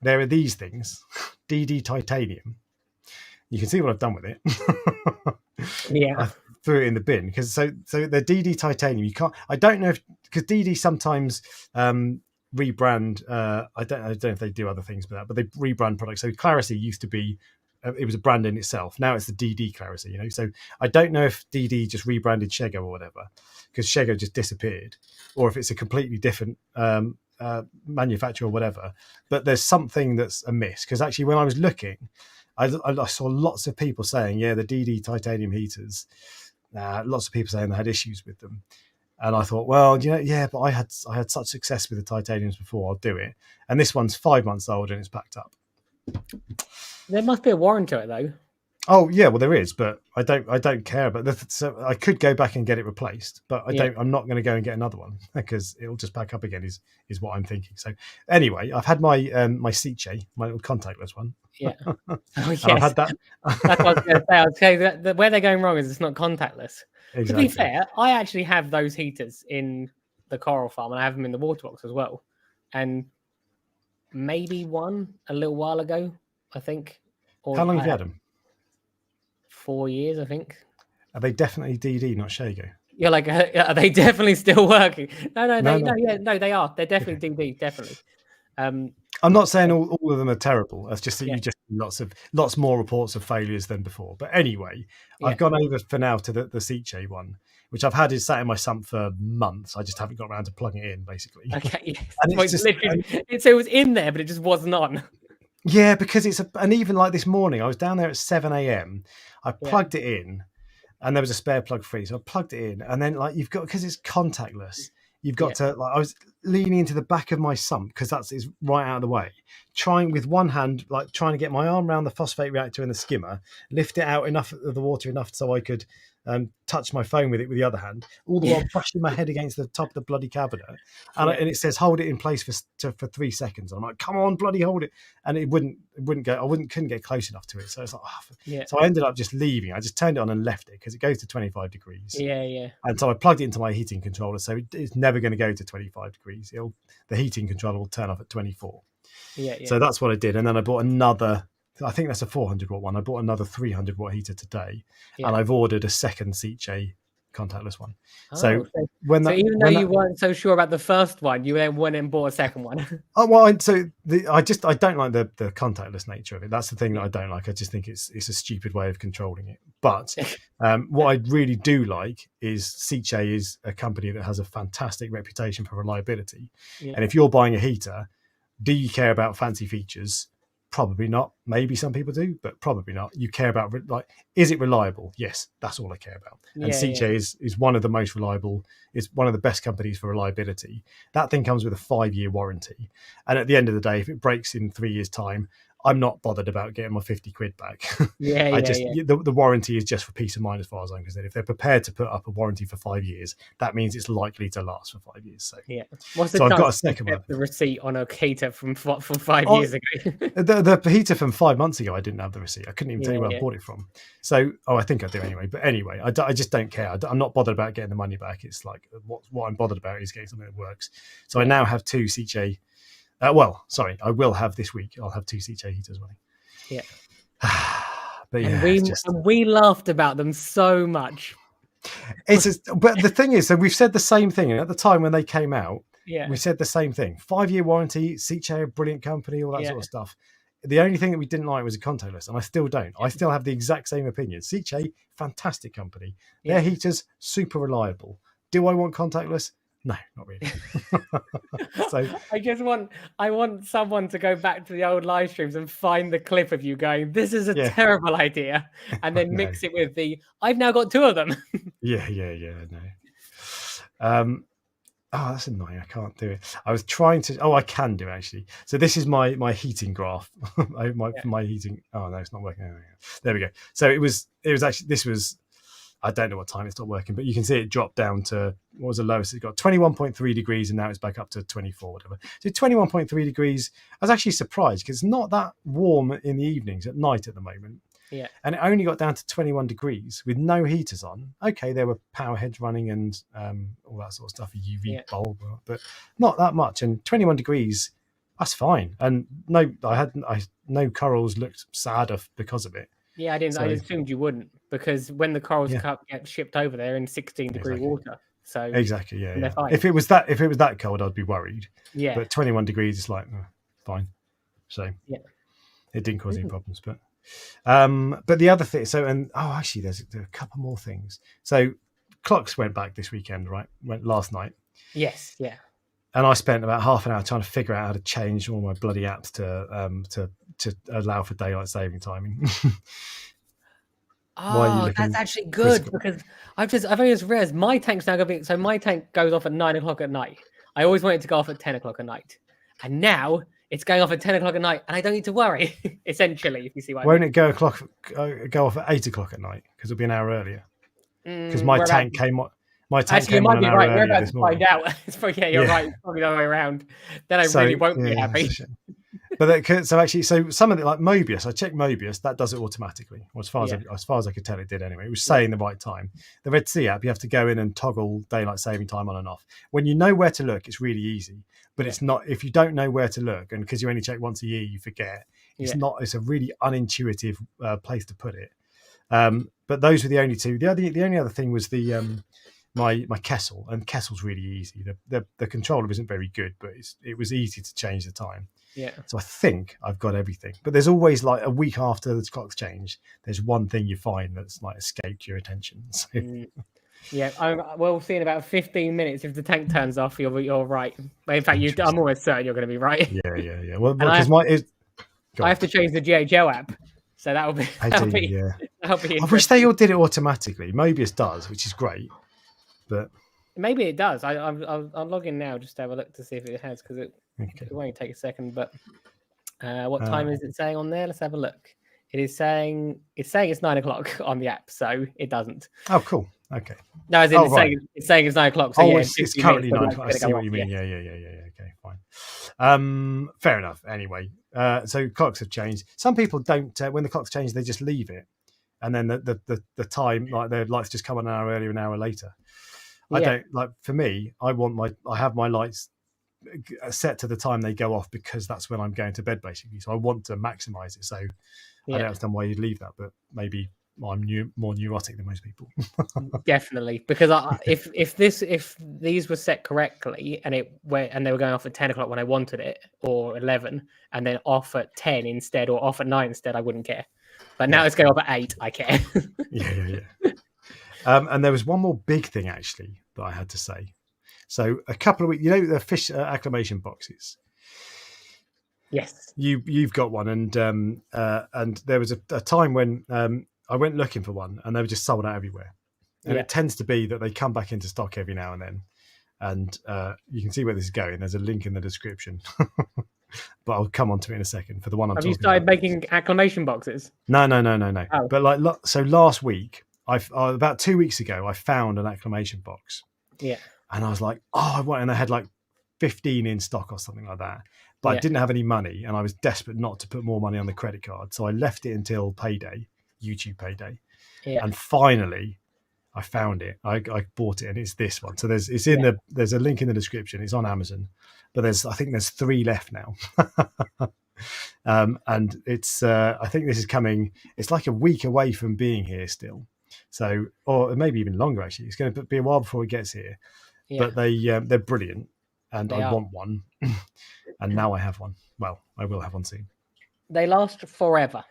there are these things, DD titanium. You can see what I've done with it. I threw it in the bin because so the DD titanium. You can't. I don't know if, because DD sometimes rebrand. I don't know if they do other things with that, but they rebrand products. So Clarity used to be, it was a brand in itself. Now it's the DD Clarity. You know, so I don't know if DD just rebranded Shego or whatever, because Shego just disappeared, or if it's a completely different manufacturer or whatever. But there's something that's amiss, because actually when I was looking, I saw lots of people saying, yeah, the DD titanium heaters, lots of people saying they had issues with them. And I thought, well, but I had such success with the titaniums before, I'll do it. And this one's 5 months old and it's packed up. There must be a warrant to it though. Oh yeah, well there is, but I don't care. But so I could go back and get it replaced, but I'm not going to go and get another one because it'll just pack up again. Is what I'm thinking. So anyway, I've had my my Ceche, my little contactless one. Yeah. Oh, yes. I've had that. That's what I was going to say. I would say that where they're going wrong is it's not contactless. Exactly. To be fair, I actually have those heaters in the coral farm, and I have them in the Waterbox as well. And maybe one a little while ago, I think. Or how long have you had them? 4 years, I think. Are they definitely DD, not Shego? You're like, are they definitely still working? No, they are. They're definitely DD, definitely. I'm not saying all of them are terrible. That's just that Yeah. you just lots more reports of failures than before. But anyway, Yeah. I've gone over for now to the Sicce one, which I've had is sat in my sump for months. I just haven't got around to plugging it in, basically. Okay. Yes. And it's just so it was in there, but it just wasn't on. yeah, because and even like this morning, I was down there at 7 a.m. I plugged it in, and there was a spare plug free, so I plugged it in, and then like you've got, because it's contactless, you've got to like, I was leaning into the back of my sump because it's right out of the way, trying with one hand, like trying to get my arm around the phosphate reactor and the skimmer, lift it out enough of the water enough so I could touch my phone with it with the other hand, all the while brushing my head against the top of the bloody cabinet, and it says hold it in place for 3 seconds. I'm like, come on, bloody hold it, and it wouldn't go. Couldn't get close enough to it, so it's like, so I ended up just leaving. I just turned it on and left it because it goes to 25 degrees. And so I plugged it into my heating controller, so it's never going to go to 25 degrees. The heating controller will turn off at 24. So that's what I did, and then I bought another. I think that's a 400 watt one. I bought another 300 watt heater today, and I've ordered a second Sicce contactless one. So even though you weren't so sure about the first one, you then went and bought a second one. Oh well, I don't like the contactless nature of it. That's the thing that I don't like. I just think it's a stupid way of controlling it. But what I really do like is Sicce is a company that has a fantastic reputation for reliability. And if you're buying a heater, do you care about fancy features? Probably not. Maybe some people do, but probably not. You care about, like, is it reliable? Yes, that's all I care about. And Sicce is one of the most reliable. It's one of the best companies for reliability. That thing comes with a 5-year warranty. And at the end of the day, if it breaks in 3 years' time, I'm not bothered about getting my 50 quid back. The warranty is just for peace of mind as far as I'm concerned. If they're prepared to put up a warranty for 5 years, that means it's likely to last for 5 years. So what's the chance I've got a second one. The receipt on a heater from 5 years ago? the heater from 5 months ago, I didn't have the receipt. I couldn't even tell you where I bought it from. So I think I do anyway. But anyway, I just don't care. I'm not bothered about getting the money back. It's like what I'm bothered about is getting something that works. So I now have 2 Sicce. I will have this week. I'll have 2 Sicce heaters running. But we laughed about them so much. But the thing is, so we've said the same thing at the time when they came out. We said the same thing. 5-year warranty, Sicce, a brilliant company, all that sort of stuff. The only thing that we didn't like was a contactless, and I still don't. I still have the exact same opinion. Sicce, fantastic company. Their heaters, super reliable. Do I want contactless? No, not really. So I want someone to go back to the old live streams and find the clip of you going, "This is a terrible idea," and then mix it with "I've now got 2 of them." No. That's annoying. I can't do it. I was trying to. I can do it, actually. So this is my heating graph. My heating. Oh no, it's not working. There we go. So it was actually, this was. I don't know what time it stopped working, but you can see it dropped down to, what was the lowest? It got 21.3 degrees, and now it's back up to 24, whatever. So 21.3 degrees. I was actually surprised because it's not that warm in the evenings, at night at the moment. And it only got down to 21 degrees with no heaters on. Okay, there were power heads running and all that sort of stuff, a UV bulb, but not that much. And 21 degrees, that's fine. And no corals looked sadder because of it. I didn't. I assumed you wouldn't, because when the corals get shipped over there in 16-degree water. So exactly, If it was that cold, I'd be worried. But 21 degrees is like fine. So it didn't cause any problems. But the other thing. So actually, there are a couple more things. So clocks went back this weekend, right? Went last night. Yes. And I spent about half an hour trying to figure out how to change all my bloody apps to allow for daylight saving timing. That's actually good, because I've only just realized my tank's now going to be. So my tank goes off at 9 o'clock at night. I always want it to go off at 10 o'clock at night, and now it's going off at 10 o'clock at night, and I don't need to worry. Essentially, if you see what I mean. Won't it go off at 8 o'clock at night because it'll be an hour earlier? Because my tank came on. My tank actually, came on an hour earlier. We're about to morning. find out. You're right. It's probably the other way around. Then I really won't be happy. But so some of it, like Mobius, I checked Mobius, that does it automatically. Well, as far as I could tell, it did anyway. It was saying the right time. The Red Sea app, you have to go in and toggle daylight saving time on and off. When you know where to look, it's really easy. But it's not, if you don't know where to look, and because you only check once a year, you forget. It's a really unintuitive place to put it. But those were the only two. The only other thing was the my Kessel, and Kessel's really easy. The controller isn't very good, but it was easy to change the time. Yeah. So I think I've got everything. But there's always like a week after the clock's changed, there's one thing you find that's like escaped your attention. So. Yeah, we'll see in about 15 minutes if the tank turns off. You're right. But in fact, I'm almost certain you're going to be right. Yeah. Well, because I have to change the GHL app, so that'll be. That'll be I wish they all did it automatically. Mobius does, which is great, but maybe it does. I'll log in now just to have a look to see if it has, because it won't take a second. But what time is it saying on there? Let's have a look. It's saying it's 9 o'clock on the app, so it doesn't. Oh, cool. Okay. No, as in it's saying it's 9 o'clock. So it's currently 9 o'clock. I see what you mean. Yeah. Okay, fine. Fair enough. Anyway, so clocks have changed. Some people don't. When the clocks change, they just leave it, and then the time, like their lights just come an hour earlier, an hour later. I don't like. For me, I have my lights set to the time they go off, because that's when I'm going to bed, basically. So I want to maximize it. So I don't understand why you'd leave that, but maybe I'm more neurotic than most people. Definitely, because if these were set correctly and they were going off at 10 o'clock when I wanted it, or 11, and then off at 10 instead, or off at 9 instead, I wouldn't care. But now it's going off at 8. I care. Yeah. And there was one more big thing actually that I had to say. So a couple of weeks, the fish acclimation boxes. Yes, you've got one, and there was a time when I went looking for one, and they were just sold out everywhere. And it tends to be that they come back into stock every now and then. And you can see where this is going. There's a link in the description, but I'll come on to it in a second for the one I'm talking about. Have you started making acclimation boxes? No. Oh. But so last week, about 2 weeks ago, I found an acclimation box. Yeah. And I was like, I want, and I had like 15 in stock or something like that. But I didn't have any money, and I was desperate not to put more money on the credit card. So I left it until payday, YouTube payday. Yeah. And finally, I found it. I bought it, and it's this one. So there's a link in the description. It's on Amazon, but I think there's 3 left now. And it's I think this is coming. It's like a week away from being here still. So, or maybe even longer actually. It's going to be a while before it gets here. Yeah. But they're brilliant, and I want one. And now I have one. Well, I will have one soon. They last forever.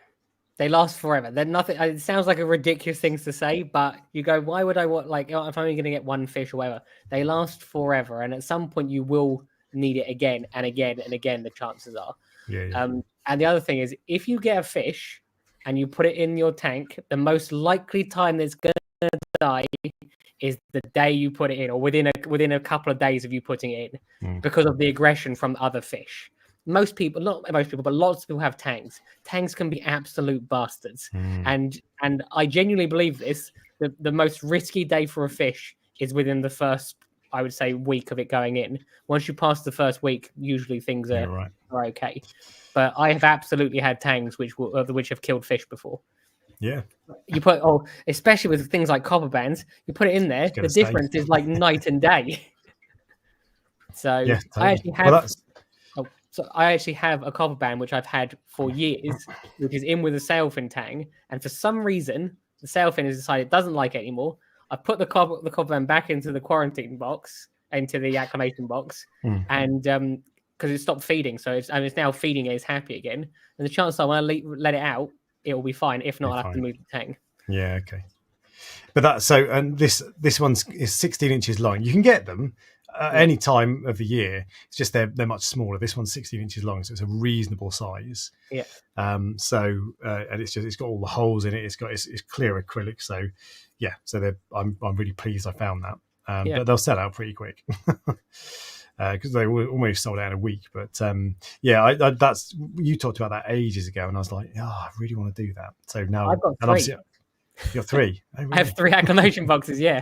They're nothing. It sounds like a ridiculous thing to say, but you go, why would I want, like, if I'm only going to get one fish or whatever? They last forever, and at some point you will need it again and again and again, the chances are. Yeah. And the other thing is, if you get a fish and you put it in your tank, the most likely time it's going to die is the day you put it in, or within a couple of days of you putting it in, because of the aggression from other fish. Not most people, but lots of people have tanks. Tanks can be absolute bastards. And I genuinely believe this. The most risky day for a fish is within the first, I would say, week of it going in. Once you pass the first week, usually things are okay. But I have absolutely had tanks which have killed fish before. Yeah. You put, especially with things like copper bands, you put it in there, the difference is like night and day. So yeah, totally. I actually have a copper band which I've had for years, which is in with a sailfin tang, and for some reason the sailfin has decided it doesn't like it anymore. I put the copper band back into the quarantine box, into the acclimation box, and because it stopped feeding, so it's now feeding and it's happy again. And the chance I want to let it out, it will be fine. If not, I'll have to move the tang. Yeah, okay. But and this is 16 inches long. You can get them any time of the year. It's just they're much smaller. This one's 16 inches long, so it's a reasonable size. Yeah. And it's got all the holes in it. It's clear acrylic. So yeah. So I'm really pleased I found that. But they'll sell out pretty quick. Because they were almost sold out in a week. But that's, you talked about that ages ago, and I was like, I really want to do that. So now I've got 3. You got 3? Oh, really? I have 3 acclimation boxes, yeah.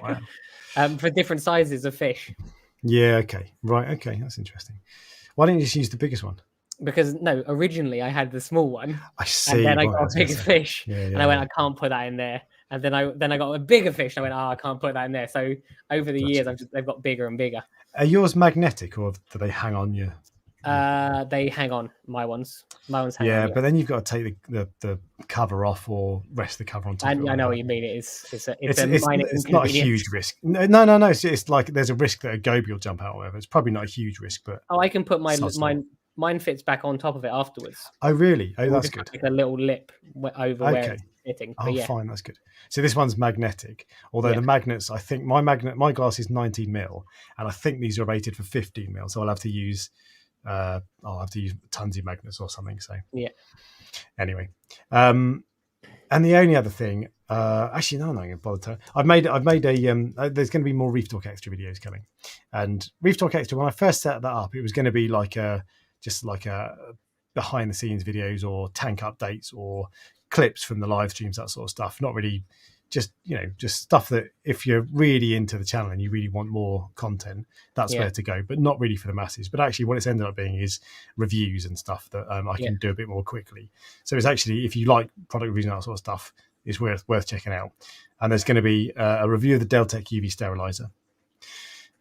Wow. For different sizes of fish. Yeah, okay. Right, okay. That's interesting. Why didn't you just use the biggest one? Because, no, originally I had the small one. I see. And then I got a bigger fish. And I went, I can't put that in there. And then I got a bigger fish. And I went, I can't put that in there. So over the years, they've got bigger and bigger. Are yours magnetic, or do they hang on you? They hang on. My ones hang on. Yeah, Yeah. but then you've got to take the cover off or rest the cover on top. And of it, I know what you mean. It's a minor it's not a inconvenience. huge risk. No. It's like there's a risk that a goby will jump out. Or whatever. It's probably not a huge risk, but I can put sods law. mine fits back on top of it afterwards. Oh really? Oh, It will that's just have, good. like a little lip over where Okay. it's fitting. Oh, But yeah, fine, that's good. So this one's magnetic. Although the magnets, I think my glass is 19 mil, and I think these are rated for 15 mil. So I'll have to use tons of magnets or something. So yeah. Anyway, and the only other thing, actually, no, I'm not going to bother. I've made a. There's going to be more Reef Talk Extra videos coming, and Reef Talk Extra. When I first set that up, it was going to be just like a behind the scenes videos or tank updates or clips from the live streams, that sort of stuff. Not really, just stuff that if you're really into the channel and you really want more content, that's where to go. But not really for the masses. But actually, what it's ended up being is reviews and stuff that I can do a bit more quickly. So it's actually, if you like product reviews and that sort of stuff, it's worth checking out. And there's going to be a review of the Deltec UV sterilizer.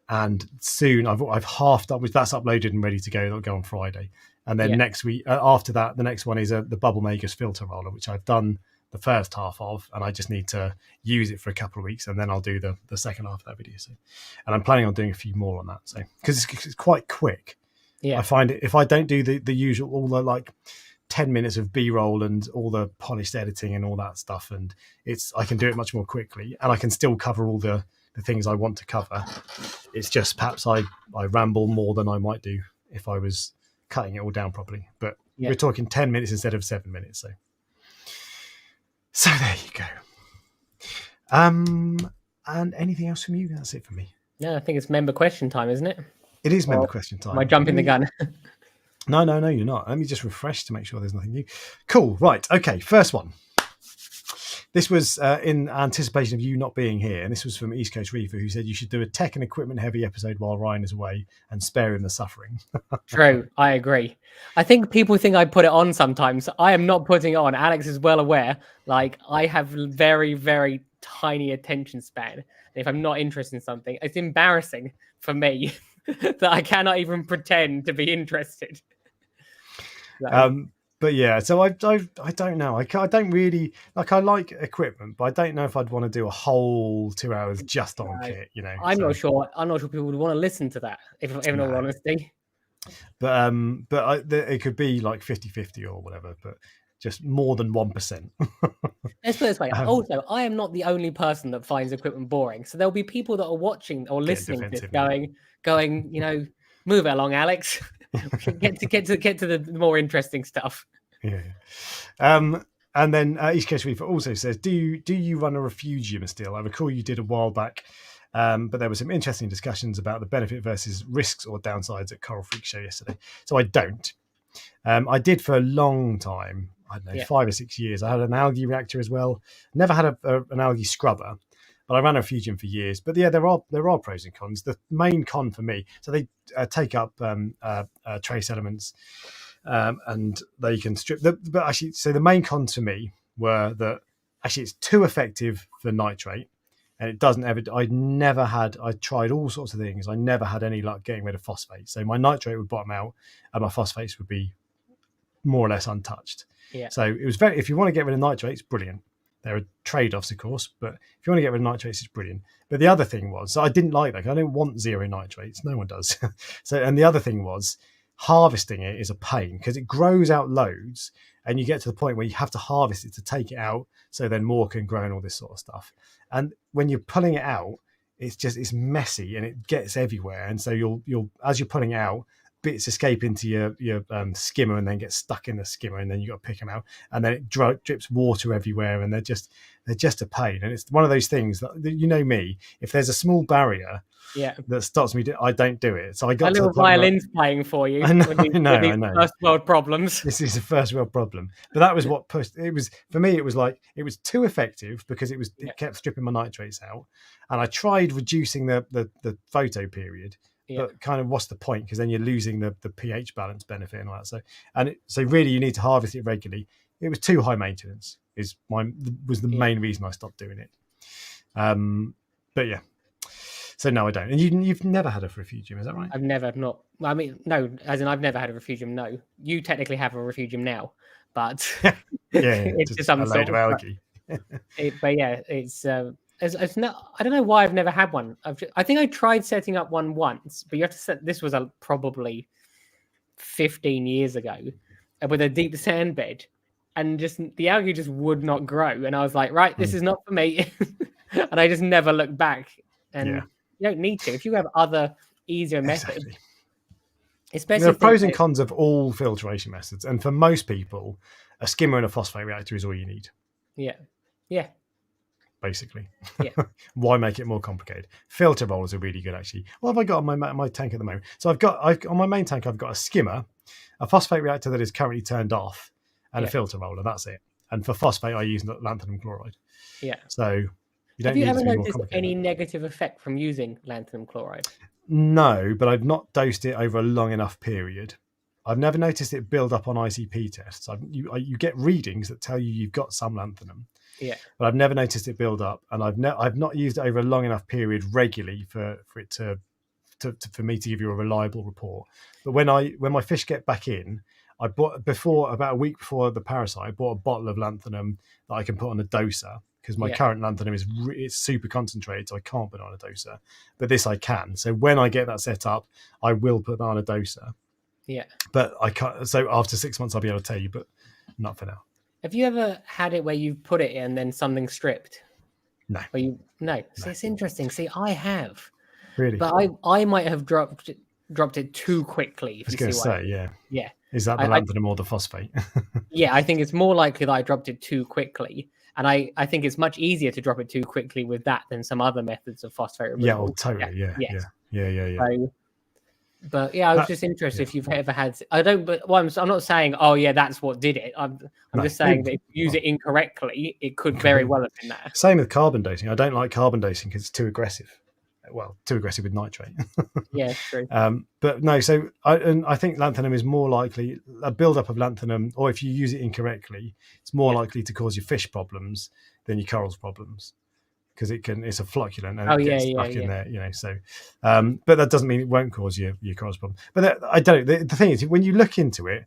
And soon I've halved up, which that's uploaded and ready to go. That'll go on Friday. And then next week, after that, the next one is the Bubble Makers filter roller, which I've done the first half of, and I just need to use it for a couple of weeks, and then I'll do the second half of that video. So, and I'm planning on doing a few more on that. So, because it's quite quick. Yeah, I find it, if I don't do the usual, all the like 10 minutes of B-roll and all the polished editing and all that stuff, and I can do it much more quickly, and I can still cover all the things I want to cover. It's just perhaps I ramble more than I might do if I was cutting it all down properly. But we're talking 10 minutes instead of 7 minutes. So there you go. And anything else from you? That's it for me. No, I think it's member question time, isn't it? It is member question time. Am I jumping the gun? No, you're not. Let me just refresh to make sure there's nothing new. Cool. Right. Okay. First one. This was in anticipation of you not being here, and this was from East Coast Reefer, who said you should do a tech and equipment heavy episode while Ryan is away and spare him the suffering. True, I agree. I think people think I put it on sometimes. I am not putting it on. Alex is well aware. Like, I have very, very tiny attention span. If I'm not interested in something, it's embarrassing for me that I cannot even pretend to be interested. So. But yeah, so I don't know. I don't really like. I like equipment, but I don't know if I'd want to do a whole 2 hours just on kit. I'm not sure. I'm not sure people would want to listen to that. If in all honesty. But it could be like 50-50 or whatever. But just more than 1%. Let's put it this way. Also, I am not the only person that finds equipment boring. So there'll be people that are watching or listening to this, going, move it along, Alex. get to the more interesting stuff. Yeah. And then East Coast Reefer also says, do you run a refugium still? I recall you did a while back, but there were some interesting discussions about the benefit versus risks or downsides at Coral Freak Show yesterday. So I don't. I did for a long time. I don't know, 5 or 6 years. I had an algae reactor as well. Never had an algae scrubber. But I ran a refugium for years. But yeah, there are pros and cons. The main con for me, so they take up trace elements, and they can strip. But actually, so the main cons for me were that actually it's too effective for nitrate, and it doesn't ever. I tried all sorts of things. I never had any luck getting rid of phosphate. So my nitrate would bottom out, and my phosphates would be more or less untouched. Yeah. So it was if you want to get rid of nitrates, brilliant. There are trade-offs, of course, but if you want to get rid of nitrates, it's brilliant. But the other thing was, I didn't like that. I don't want zero nitrates. No one does. And the other thing was, harvesting it is a pain because it grows out loads, and you get to the point where you have to harvest it to take it out, so then more can grow and all this sort of stuff. And when you're pulling it out, it's messy and it gets everywhere. And so you'll as you're pulling it out, bits escape into your skimmer and then get stuck in the skimmer, and then you got to pick them out, and then it drips water everywhere, and they're just a pain. And it's one of those things that, me, if there's a small barrier that stops me, I don't do it. So I got a little violins playing for you. I know. First world problems. This is a first world problem. But that was what pushed it. Was for me, it was like it was too effective because it kept stripping my nitrates out, and I tried reducing the photo period. But kind of what's the point? Because then you're losing the pH balance benefit and all that. So really you need to harvest it regularly. It was too high maintenance. Was the main reason I stopped doing it. But yeah. So no, I don't. And you've never had a refugium, is that right? I've never not. I mean, no, as in I've never had a refugium. No, you technically have a refugium now, but Yeah, it's just just some a load sort of of. algae. But yeah, it's not. I don't know why I've never had one. I think I tried setting up one once, but you have to set. This was probably 15 years ago, with a deep sand bed, and just the algae just would not grow. And I was like, right, this is not for me, and I just never looked back. And Yeah. you don't need to if you have other easier methods. Exactly. Especially There are pros and cons of all filtration methods, and for most people, a skimmer and a phosphate reactor is all you need. Yeah. Yeah. Basically. Yeah. Why make it more complicated? Filter rollers are really good, actually. What have I got on my tank at the moment? So on my main tank, I've got a skimmer, a phosphate reactor that is currently turned off, and a filter roller. That's it. And for phosphate, I use lanthanum chloride. Yeah. So you don't have you need ever to be more noticed complicated. any negative effect from using lanthanum chloride? No, but I've not dosed it over a long enough period. I've never noticed it build up on ICP tests. You get readings that tell you've got some lanthanum. Yeah, but I've never noticed it build up, and I've not used it over a long enough period regularly for it to for me to give you a reliable report. But when my fish get back in, I bought about a week before the parasite, I bought a bottle of lanthanum that I can put on a doser because my current lanthanum it's super concentrated, so I can't put it on a doser. But this I can. So when I get that set up, I will put that on a doser. Yeah, but I can't. So after 6 months, I'll be able to tell you, but not for now. Have you ever had it where you put it in and then something stripped? No. No. See, it's interesting. See, I have. Really? But I might have dropped it too quickly. I was going to say, yeah. Yeah. Is that the lanthanum or the phosphate? Yeah, I think it's more likely that I dropped it too quickly. And I think it's much easier to drop it too quickly with that than some other methods of phosphate removal. Yeah, well, totally. Yeah. So, but yeah, I was just interested if you've ever had. I don't. But I'm not saying. Oh yeah, that's what did it. I'm just saying that if you use it incorrectly, it could very well have been that. Same with carbon dosing. I don't like carbon dosing because it's too aggressive. Well, too aggressive with nitrate. Yeah, true. But no, so I think lanthanum is more likely a buildup of lanthanum, or if you use it incorrectly, it's more likely to cause your fish problems than your corals problems. Because it's a flocculant and it gets stuck in there, so but that doesn't mean it won't cause your corals problem. But I don't know. The thing is, when you look into it,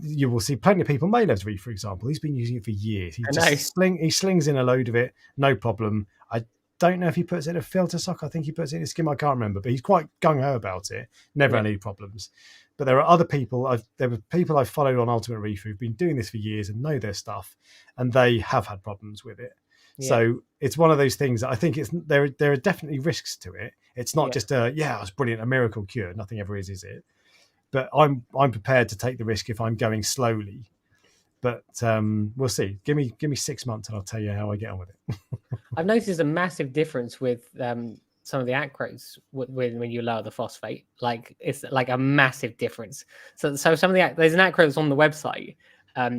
you will see plenty of people. Maylev's Reef, for example, he's been using it for years. He slings in a load of it, no problem. I don't know if he puts it in a filter sock. I think he puts it in a skim. I can't remember, but he's quite gung-ho about it. Never had any problems. But there are other people. There were people I've followed on Ultimate Reef who've been doing this for years and know their stuff, and they have had problems with it. Yeah. So it's one of those things that I think there are definitely risks to it. It's not just it's brilliant, a miracle cure. Nothing ever is it? But I'm prepared to take the risk if I'm going slowly. But we'll see. Give me 6 months and I'll tell you how I get on with it. I've noticed a massive difference with some of the acros when you lower the phosphate. Like it's like a massive difference. So some of there's an acro that's on the website,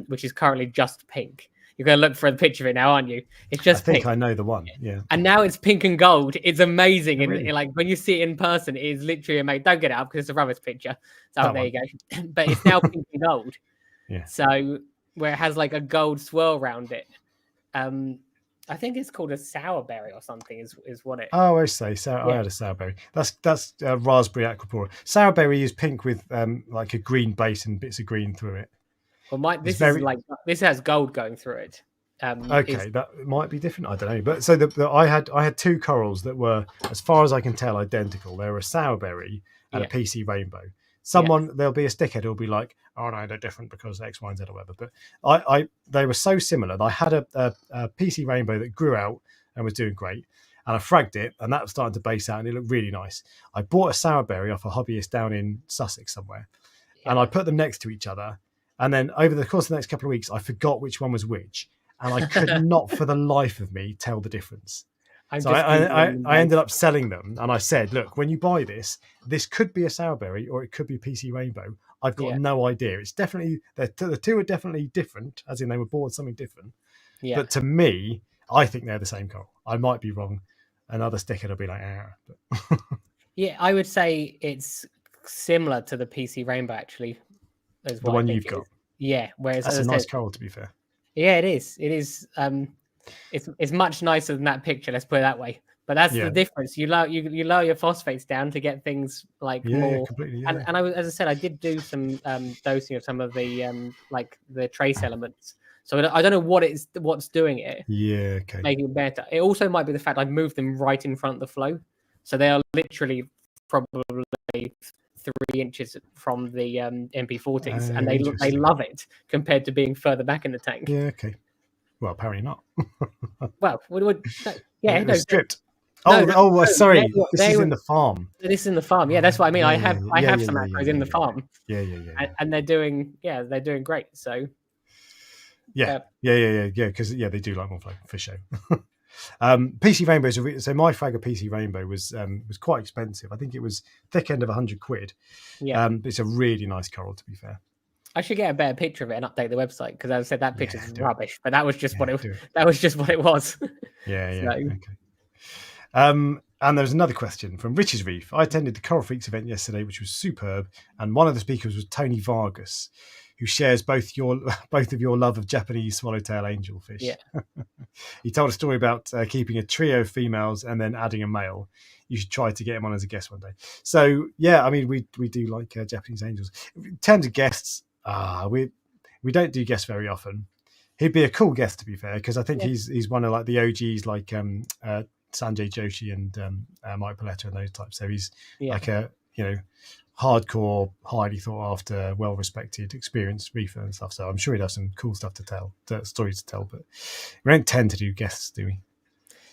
which is currently just pink. You're going to look for a picture of it now, aren't you? It's just I think pink. I know the one, yeah. And now it's pink and gold. It's amazing. Oh, really? And like when you see it in person, it is literally amazing. Don't get it up because it's a rubbish picture. So there you go. But it's now pink and gold. Yeah. So where it has like a gold swirl around it. I think it's called a sourberry or something is what it. Oh, I say. I had a sourberry. That's raspberry Acropora. Sourberry is pink with like a green base and bits of green through it. Well, this has gold going through it. That might be different. I don't know. But so I had two corals that were, as far as I can tell, identical. They were a sourberry and a PC rainbow. There'll be a stickhead who'll be like, "Oh no, they're different because X, Y, and Z or whatever." But they were so similar that I had a PC rainbow that grew out and was doing great, and I fragged it, and that was starting to base out, and it looked really nice. I bought a sourberry off a hobbyist down in Sussex somewhere, and I put them next to each other. And then over the course of the next couple of weeks, I forgot which one was which. And I could not for the life of me tell the difference. So I ended up selling them. And I said, look, when you buy this could be a sourberry or it could be a PC rainbow. I've got no idea. It's definitely, the two are definitely different, as in they were born something different. Yeah. But to me, I think they're the same coral. I might be wrong. Another sticker will be like, But... Yeah, I would say it's similar to the PC rainbow, actually. The one you've got. Yeah, whereas that's a nice coral, to be fair. Yeah, it is. It is. It's much nicer than that picture. Let's put it that way. But that's the difference. You lower your phosphates down to get things like more. Completely. And as I said, I did do some dosing of some of the like the trace elements. So I don't know what's doing it. Yeah, okay. Making it better. It also might be the fact I've moved them right in front of the flow, so they are literally probably 3 inches from the MP40s, and they love it compared to being further back in the tank. Yeah, okay. Well, apparently not. Well, no, stripped. Sorry. This is in the farm. This is in the farm. Yeah, that's what I mean. I have some macros in the farm. Yeah. And they're doing great. So. Yeah. Because they do like more flow for sure. PC Rainbow. So my frag of PC Rainbow was quite expensive. I think it was thick end of £100. Yeah. It's a really nice coral, to be fair. I should get a better picture of it and update the website, because as I said, that picture's rubbish. But that was just what it was. Yeah. Okay. And there's another question from Rich's Reef. I attended the Coral Freaks event yesterday, which was superb, and one of the speakers was Tony Vargas, who shares both of your love of Japanese swallowtail angelfish. Yeah. He told a story about keeping a trio of females and then adding a male. You should try to get him on as a guest one day. So I mean, we do like Japanese angels. In terms of guests, we don't do guests very often. He'd be a cool guest, to be fair, because I think he's one of like the OGs, like Sanjay Joshi and Mike Paletta and those types. So he's like a hardcore, highly thought after, well respected, experienced reefer and stuff. So I'm sure he'd have some cool stuff to tell, stories to tell. But we don't tend to do guests, do we?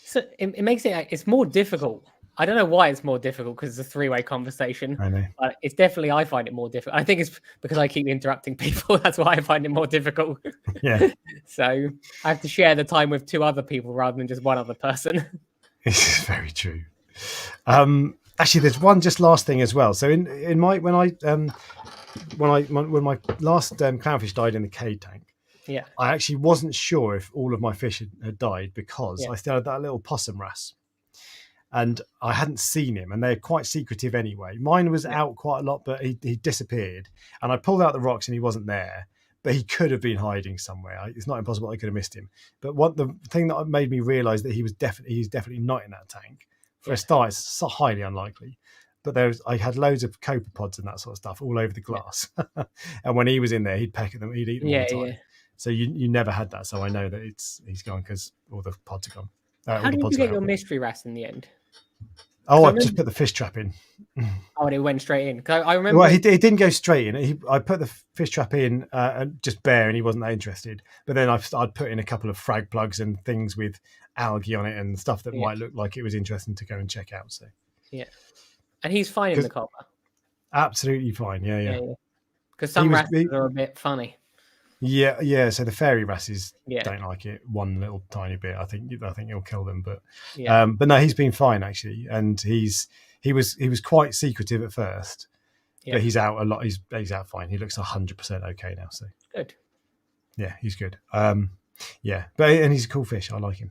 So it makes it's more difficult. I don't know why it's more difficult, because it's a 3-way conversation. I know. But it's definitely, I find it more difficult. I think it's because I keep interrupting people. That's why I find it more difficult. Yeah. So I have to share the time with 2 other people rather than just one other person. This is very true. Actually, there's one just last thing as well. So in my when my last clownfish died in the K tank, I actually wasn't sure if all of my fish had died, because I still had that little possum wrasse, and I hadn't seen him, and they're quite secretive anyway. Mine was out quite a lot, but he disappeared, and I pulled out the rocks and he wasn't there. But he could have been hiding somewhere. It's not impossible I could have missed him. But the thing that made me realise that he's definitely not in that tank. For a start, it's so highly unlikely. But I had loads of copepods and that sort of stuff all over the glass. And when he was in there, he'd peck at them, he'd eat them all the time. So you never had that. So I know that he's gone because all the pods are gone. How did you get your mystery wrasse in the end? Oh, I just put the fish trap in. Oh, and it went straight in. Cause I remember. Well, it didn't go straight in. I put the fish trap in just bare, and he wasn't that interested. But then I'd put in a couple of frag plugs and things with algae on it and stuff that might look like it was interesting to go and check out. So and he's fine in the copper. Absolutely fine. Yeah. Because some wrasses are a bit funny. Yeah. So the fairy wrasses don't like it one little tiny bit. I think it'll kill them. But no, he's been fine actually, and he was quite secretive at first, but he's out a lot. He's out fine. He looks 100% okay now. So good. Yeah, he's good. And he's a cool fish. I like him.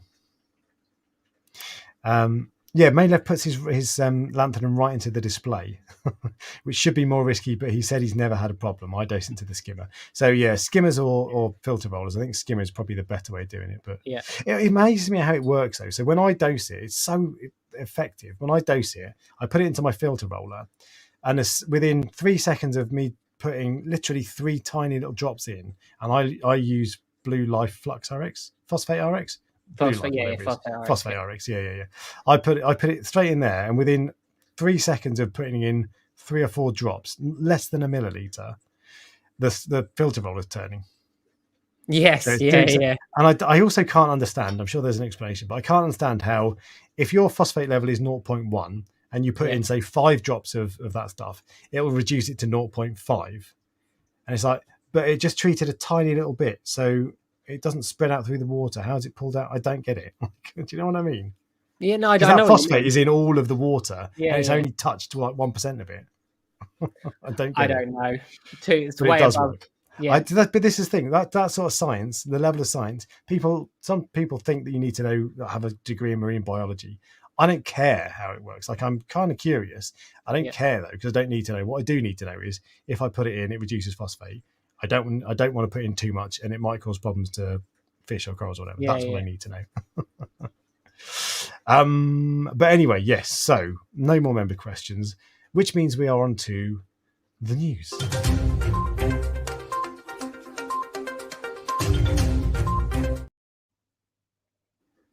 Maylef puts his Lanthanum right into the display, which should be more risky, but he said he's never had a problem. I dose into the skimmer. So skimmers or filter rollers. I think skimmer is probably the better way of doing it. But it amazes me how it works though. So when I dose it, it's so effective. When I dose it, I put it into my filter roller, and within 3 seconds of me putting literally 3 tiny little drops in, and I use Blue Life Flux RX, Phosphate RX. Phosphate RX. Yeah. I put it straight in there, and within 3 seconds of putting in 3 or 4 drops, less than a milliliter, the filter roller is turning. Yes, so yeah. And I also can't understand. I'm sure there's an explanation, but I can't understand how, if your phosphate level is 0.1 and you put in say 5 drops of that stuff, it will reduce it to 0.5, and it's like, but it just treated a tiny little bit, so it doesn't spread out through the water. How is it pulled out? I don't get it. Do you know what I mean? Yeah, no, I don't know. That phosphate is in all of the water, and it's only touched like 1% of it. I don't know. It's way above. Work. Yeah. But this is the thing, that sort of science, the level of science, some people think that you need to have a degree in marine biology. I don't care how it works. Like, I'm kind of curious. I don't care though, because I don't need to know. What I do need to know is if I put it in, it reduces phosphate. I don't want to put in too much, and it might cause problems to fish or corals or whatever. That's what I need to know. But anyway, yes. So no more member questions, which means we are on to the news.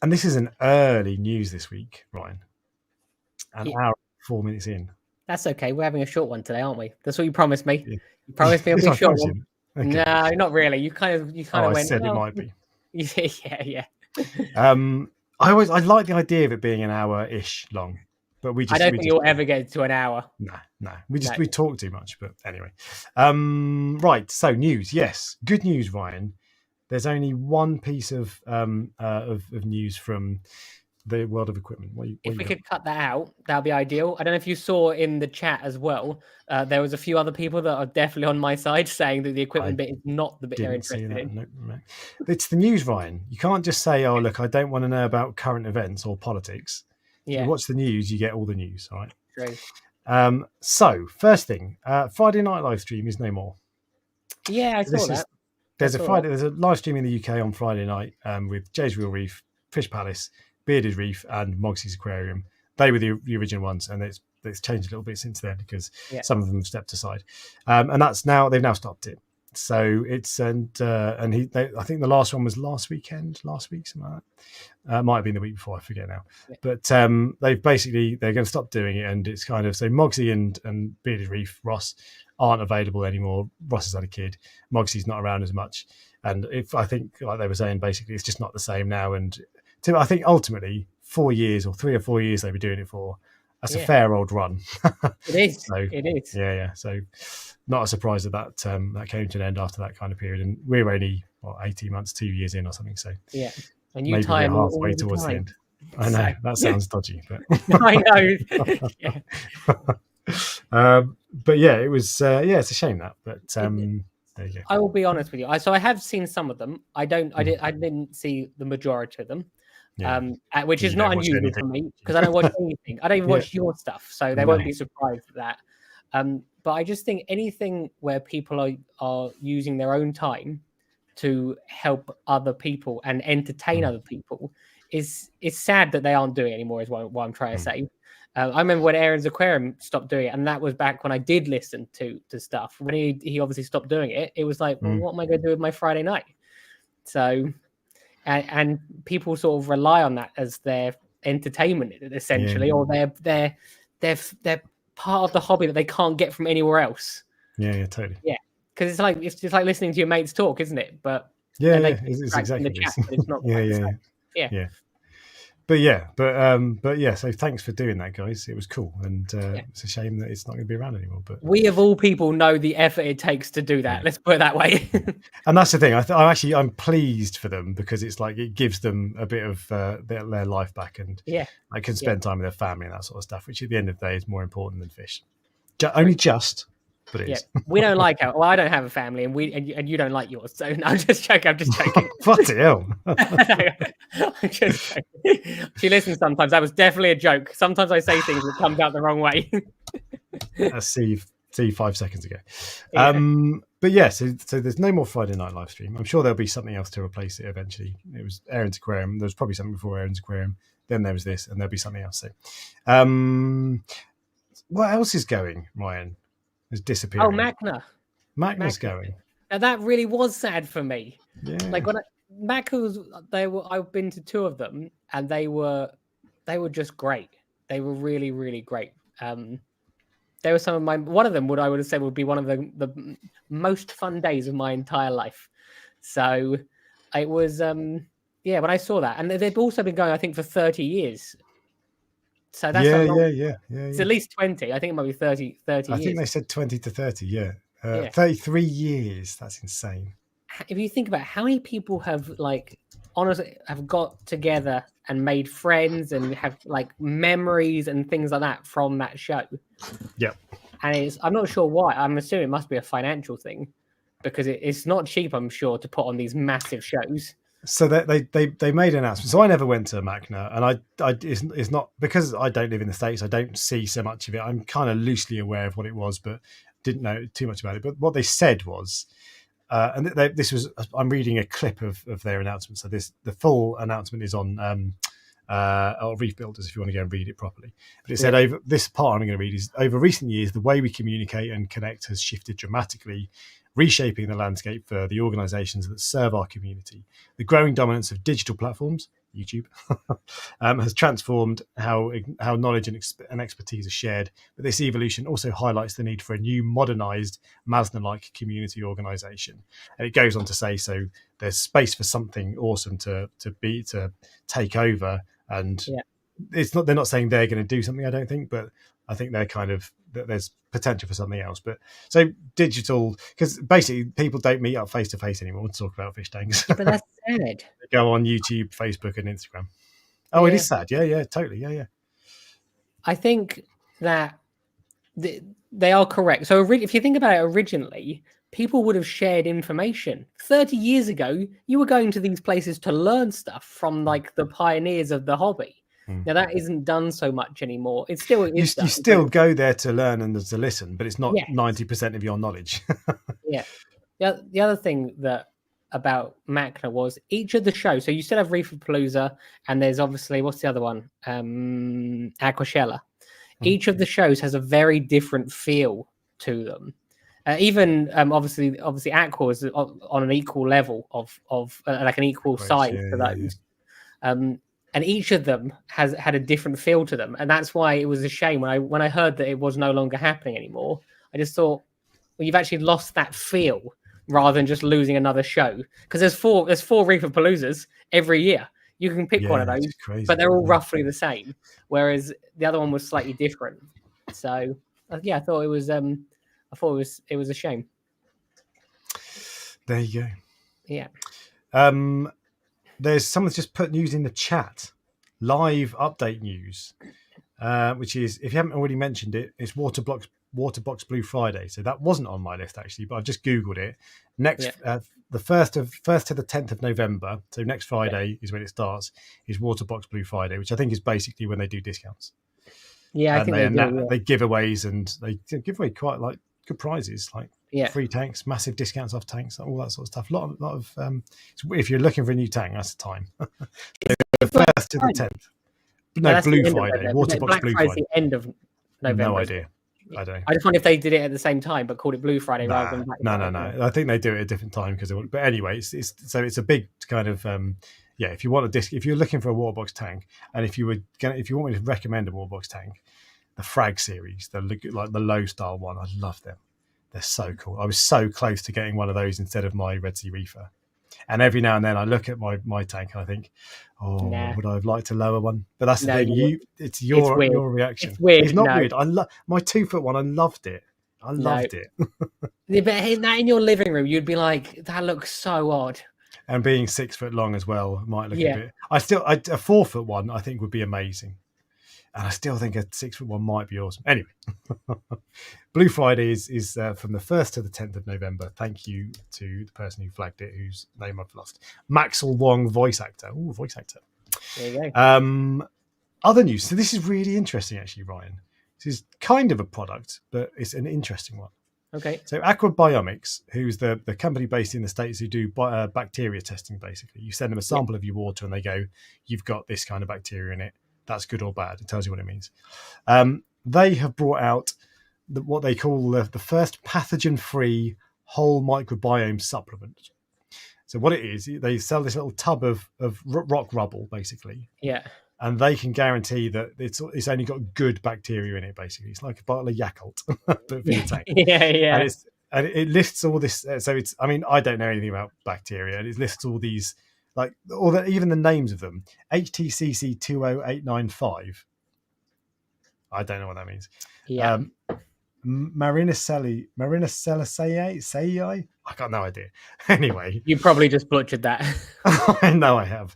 And this is an early news this week, Ryan. An hour, 4 minutes in. That's okay. We're having a short one today, aren't we? That's what you promised me. Yeah. You promised me it'll be a short one. Okay. No, not really. You kind of went. I said it might be. Yeah. I like the idea of it being an hour-ish long, but I don't think you'll ever get to an hour. No. We talk too much. But anyway, right. So news. Yes, good news, Ryan. There's only one piece of news from the world of equipment. If we could cut that out, that'd be ideal. I don't know if you saw in the chat as well. There was a few other people that are definitely on my side saying that the equipment bit is not the bit they're interested in. No. It's the news, Ryan. You can't just say, "Oh, look, I don't want to know about current events or politics." Yeah. You watch the news, you get all the news. All right. True. So first thing, Friday night live stream is no more. Yeah, I saw that. There's a live stream in the UK on Friday night with Jay's Real Reef, Fish Palace, Bearded Reef, and Mogsy's Aquarium. They were the original ones, and it's changed a little bit since then because some of them have stepped aside, and they've now stopped it. So it's I think the last one was last week, something like that. Might have been the week before, I forget now. Yeah. But they're going to stop doing it, and it's kind of so Mogsy and Bearded Reef Ross aren't available anymore. Ross has had a kid. Mogsy's not around as much, and I think like they were saying, basically it's just not the same now. And I think ultimately 4 years or 3 or 4 years they were doing it for. That's a fair old run. It is. It is. Yeah. So not a surprise that came to an end after that kind of period. And we're only 18 months, 2 years in or something. So yeah, and maybe we're halfway towards the end. I know that sounds dodgy, but I know. Yeah. But yeah, it was. It's a shame that. But there you go. I will be honest with you. So I have seen some of them. I didn't see the majority of them. Yeah. Which is not unusual for me because I don't watch anything. I don't even watch your stuff, so they won't be surprised at that. But I just think anything where people are using their own time to help other people and entertain other people is sad that they aren't doing it anymore. Is what I'm trying to say. I remember when Aaron's Aquarium stopped doing it, and that was back when I did listen to stuff. When he obviously stopped doing it, it was like, well, what am I going to do with my Friday night? So. And people sort of rely on that as their entertainment, essentially, or they're part of the hobby that they can't get from anywhere else. Yeah, totally. Yeah, because it's just like listening to your mates talk, isn't it? But it's exactly the chat, but it's not. Yeah. But yeah. So thanks for doing that, guys. It was cool, and it's a shame that it's not going to be around anymore. But we of all people know the effort it takes to do that. Let's put it that way. And that's the thing. I'm pleased for them because it's like it gives them a bit of their life back, and I can spend time with their family and that sort of stuff, which at the end of the day is more important than fish. Only just. But it is. We don't like her. Well, I don't have a family, and you don't like yours. So no, I'm just joking. What the hell? I'm just joking. She listens sometimes. That was definitely a joke. Sometimes I say things that comes out the wrong way. See 5 seconds ago. But yeah, so there's no more Friday night live stream. I'm sure there'll be something else to replace it eventually. It was Aaron's Aquarium. There was probably something before Aaron's Aquarium. Then there was this, and there'll be something else. So, what else is going, Ryan? Is disappearing. Oh, Macna's going. Now that really was sad for me. Yeah. Like when I've been to 2 of them, and they were just great. They were really, really great. They were one of them I would have said would be one of the most fun days of my entire life. So it was when I saw that, and they've also been going, I think, for 30 years. So that's It's at least 20. I think it might be 30 years. I think they said 20 to 30, 33 years. That's insane. If you think about how many people have honestly have got together and made friends and have memories and things like that from that show. Yep. And I'm not sure why. I'm assuming it must be a financial thing because it's not cheap, I'm sure, to put on these massive shows. So they made an announcement. So I never went to Macna, and it's not because I don't live in the States. I don't see so much of it. I'm kind of loosely aware of what it was, but didn't know too much about it. But what they said was, I'm reading a clip of their announcement. So the full announcement is on or Reef Builders, if you want to go and read it properly. But it said over this part I'm going to read is over recent years, the way we communicate and connect has shifted dramatically, reshaping the landscape for the organizations that serve our community. The growing dominance of digital platforms, YouTube, has transformed how knowledge and expertise are shared. But this evolution also highlights the need for a new, modernized, Masna-like community organization. And it goes on to say, so there's space for something awesome to take over. And they're not saying they're going to do something, I don't think, but I think they're kind of, there's potential for something else. But so digital, because basically people don't meet up face to face anymore to talk about fish tanks. But that's sad. They go on YouTube, Facebook, and Instagram. Oh, it is sad. Yeah, totally. Yeah. I think that they are correct. So if you think about it, originally people would have shared information. 30 years ago, you were going to these places to learn stuff from like the pioneers of the hobby. Now that isn't done so much anymore. It still is. You still go there to learn and to listen, but it's not 90% of your knowledge. Yeah. The other thing that about Macna was each of the shows. So you still have Reefapalooza, and there's obviously what's the other one? Aquashella. Each of the shows has a very different feel to them. Even obviously Aqua is on an equal level of like an equal size to those. And each of them has had a different feel to them, and that's why it was a shame when I heard that it was no longer happening anymore. I just thought, well, you've actually lost that feel rather than just losing another show, because there's four Reefapaloozas every year. You can pick one of those, but they're all roughly the same, whereas the other one was slightly different. So I thought it was it was a shame. There you go. Yeah. There's someone's just put news in the chat, live update news, which is, if you haven't already mentioned it, it's Waterbox Blue Friday. So that wasn't on my list actually, but I've just Googled it. Next, the first to the 10th of November, so next Friday is when it starts, is Waterbox Blue Friday, which I think is basically when they do discounts. Yeah, I think they giveaways, and they give away quite like good prizes, like free tanks, massive discounts off tanks, all that sort of stuff. A lot of if you're looking for a new tank, that's the time. The 1st to the 10th. No, Blue Friday. Waterbox Blue Friday. The end of November. No idea. I don't. I just wonder if they did it at the same time, but called it Blue Friday rather than Black Friday. No. I think they do it at a different time because. But anyway, it's a big kind of if you want a disc, if you're looking for a Waterbox tank, and if you want me to recommend a Waterbox tank, the Frag series, the low style one, I love them. They're so cool. I was so close to getting one of those instead of my Red Sea Reefer. And every now and then I look at my tank and I think, would I have liked a lower one? But that's the thing. It's your reaction. It's weird. It's not weird. I love my 2-foot one. I loved it. Yeah, but that in your living room, you'd be like, that looks so odd. And being 6 foot long as well might look a bit. A 4-foot one I think would be amazing. And I still think a 6-foot one might be awesome. Anyway, Blue Friday is from the 1st to the 10th of November. Thank you to the person who flagged it, whose name I've lost. Maxwell Wong, voice actor. Ooh, voice actor. There you go. Other news. So this is really interesting, actually, Ryan. This is kind of a product, but it's an interesting one. Okay. So Aquabiomics, who's the company based in the States who do bacteria testing, basically. You send them a sample of your water and they go, you've got this kind of bacteria in it. That's good or bad. It tells you what it means. They have brought out what they call the first pathogen-free whole microbiome supplement. So what it is, they sell this little tub of rock rubble, basically. Yeah. And they can guarantee that it's only got good bacteria in it, basically. It's like a bottle of Yakult, but for your tank. Yeah. And it lists all this. So it's, I mean, I don't know anything about bacteria. It lists all these, like, even the names of them. HTCC 20895. I don't know what that means. Yeah. Marinacellaceae? I got no idea. Anyway. You probably just butchered that. I know I have.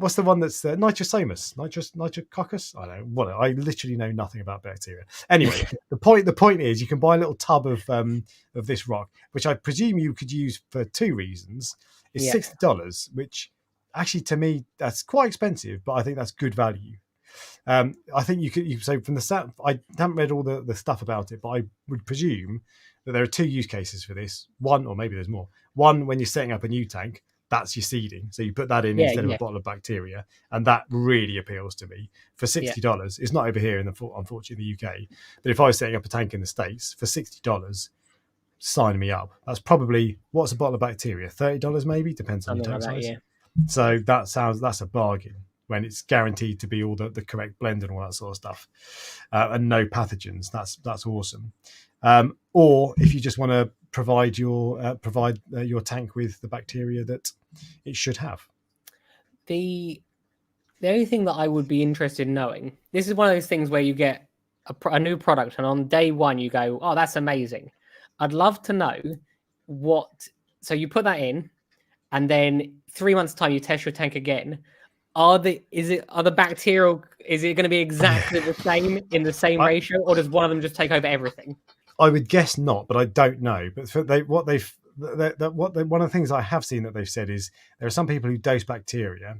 What's the one that's Nitrosomus? Nitrococcus? I don't know. I literally know nothing about bacteria. Anyway, the point is you can buy a little tub of this rock, which I presume you could use for two reasons. It's $60, which actually to me that's quite expensive, but I think that's good value. I think you could so from the stat. I haven't read all the stuff about it, but I would presume that there are two use cases for this. One, or maybe there's more. One, when you're setting up a new tank, that's your seeding. So you put that in Yeah, instead of yeah. a bottle of bacteria, and that really appeals to me. For $60, it's not over here unfortunately in the UK, but if I was setting up a tank in the States for $60, sign me up. That's probably, what's a bottle of bacteria? $30 maybe, depends on your Something tank like that, size. yeah. So that's a bargain when it's guaranteed to be all the correct blend and all that sort of stuff, and no pathogens. That's awesome. Or if you just want to provide your tank with the bacteria that it should have. The only thing that I would be interested in knowing, this is one of those things where you get a new product and on day one you go, oh, that's amazing. I'd love to know so you put that in and then 3 months time you test your tank again. Is it going to be exactly the same in the same ratio, or does one of them just take over everything? I would guess not, but I don't know. But one of the things I have seen that they've said is there are some people who dose bacteria,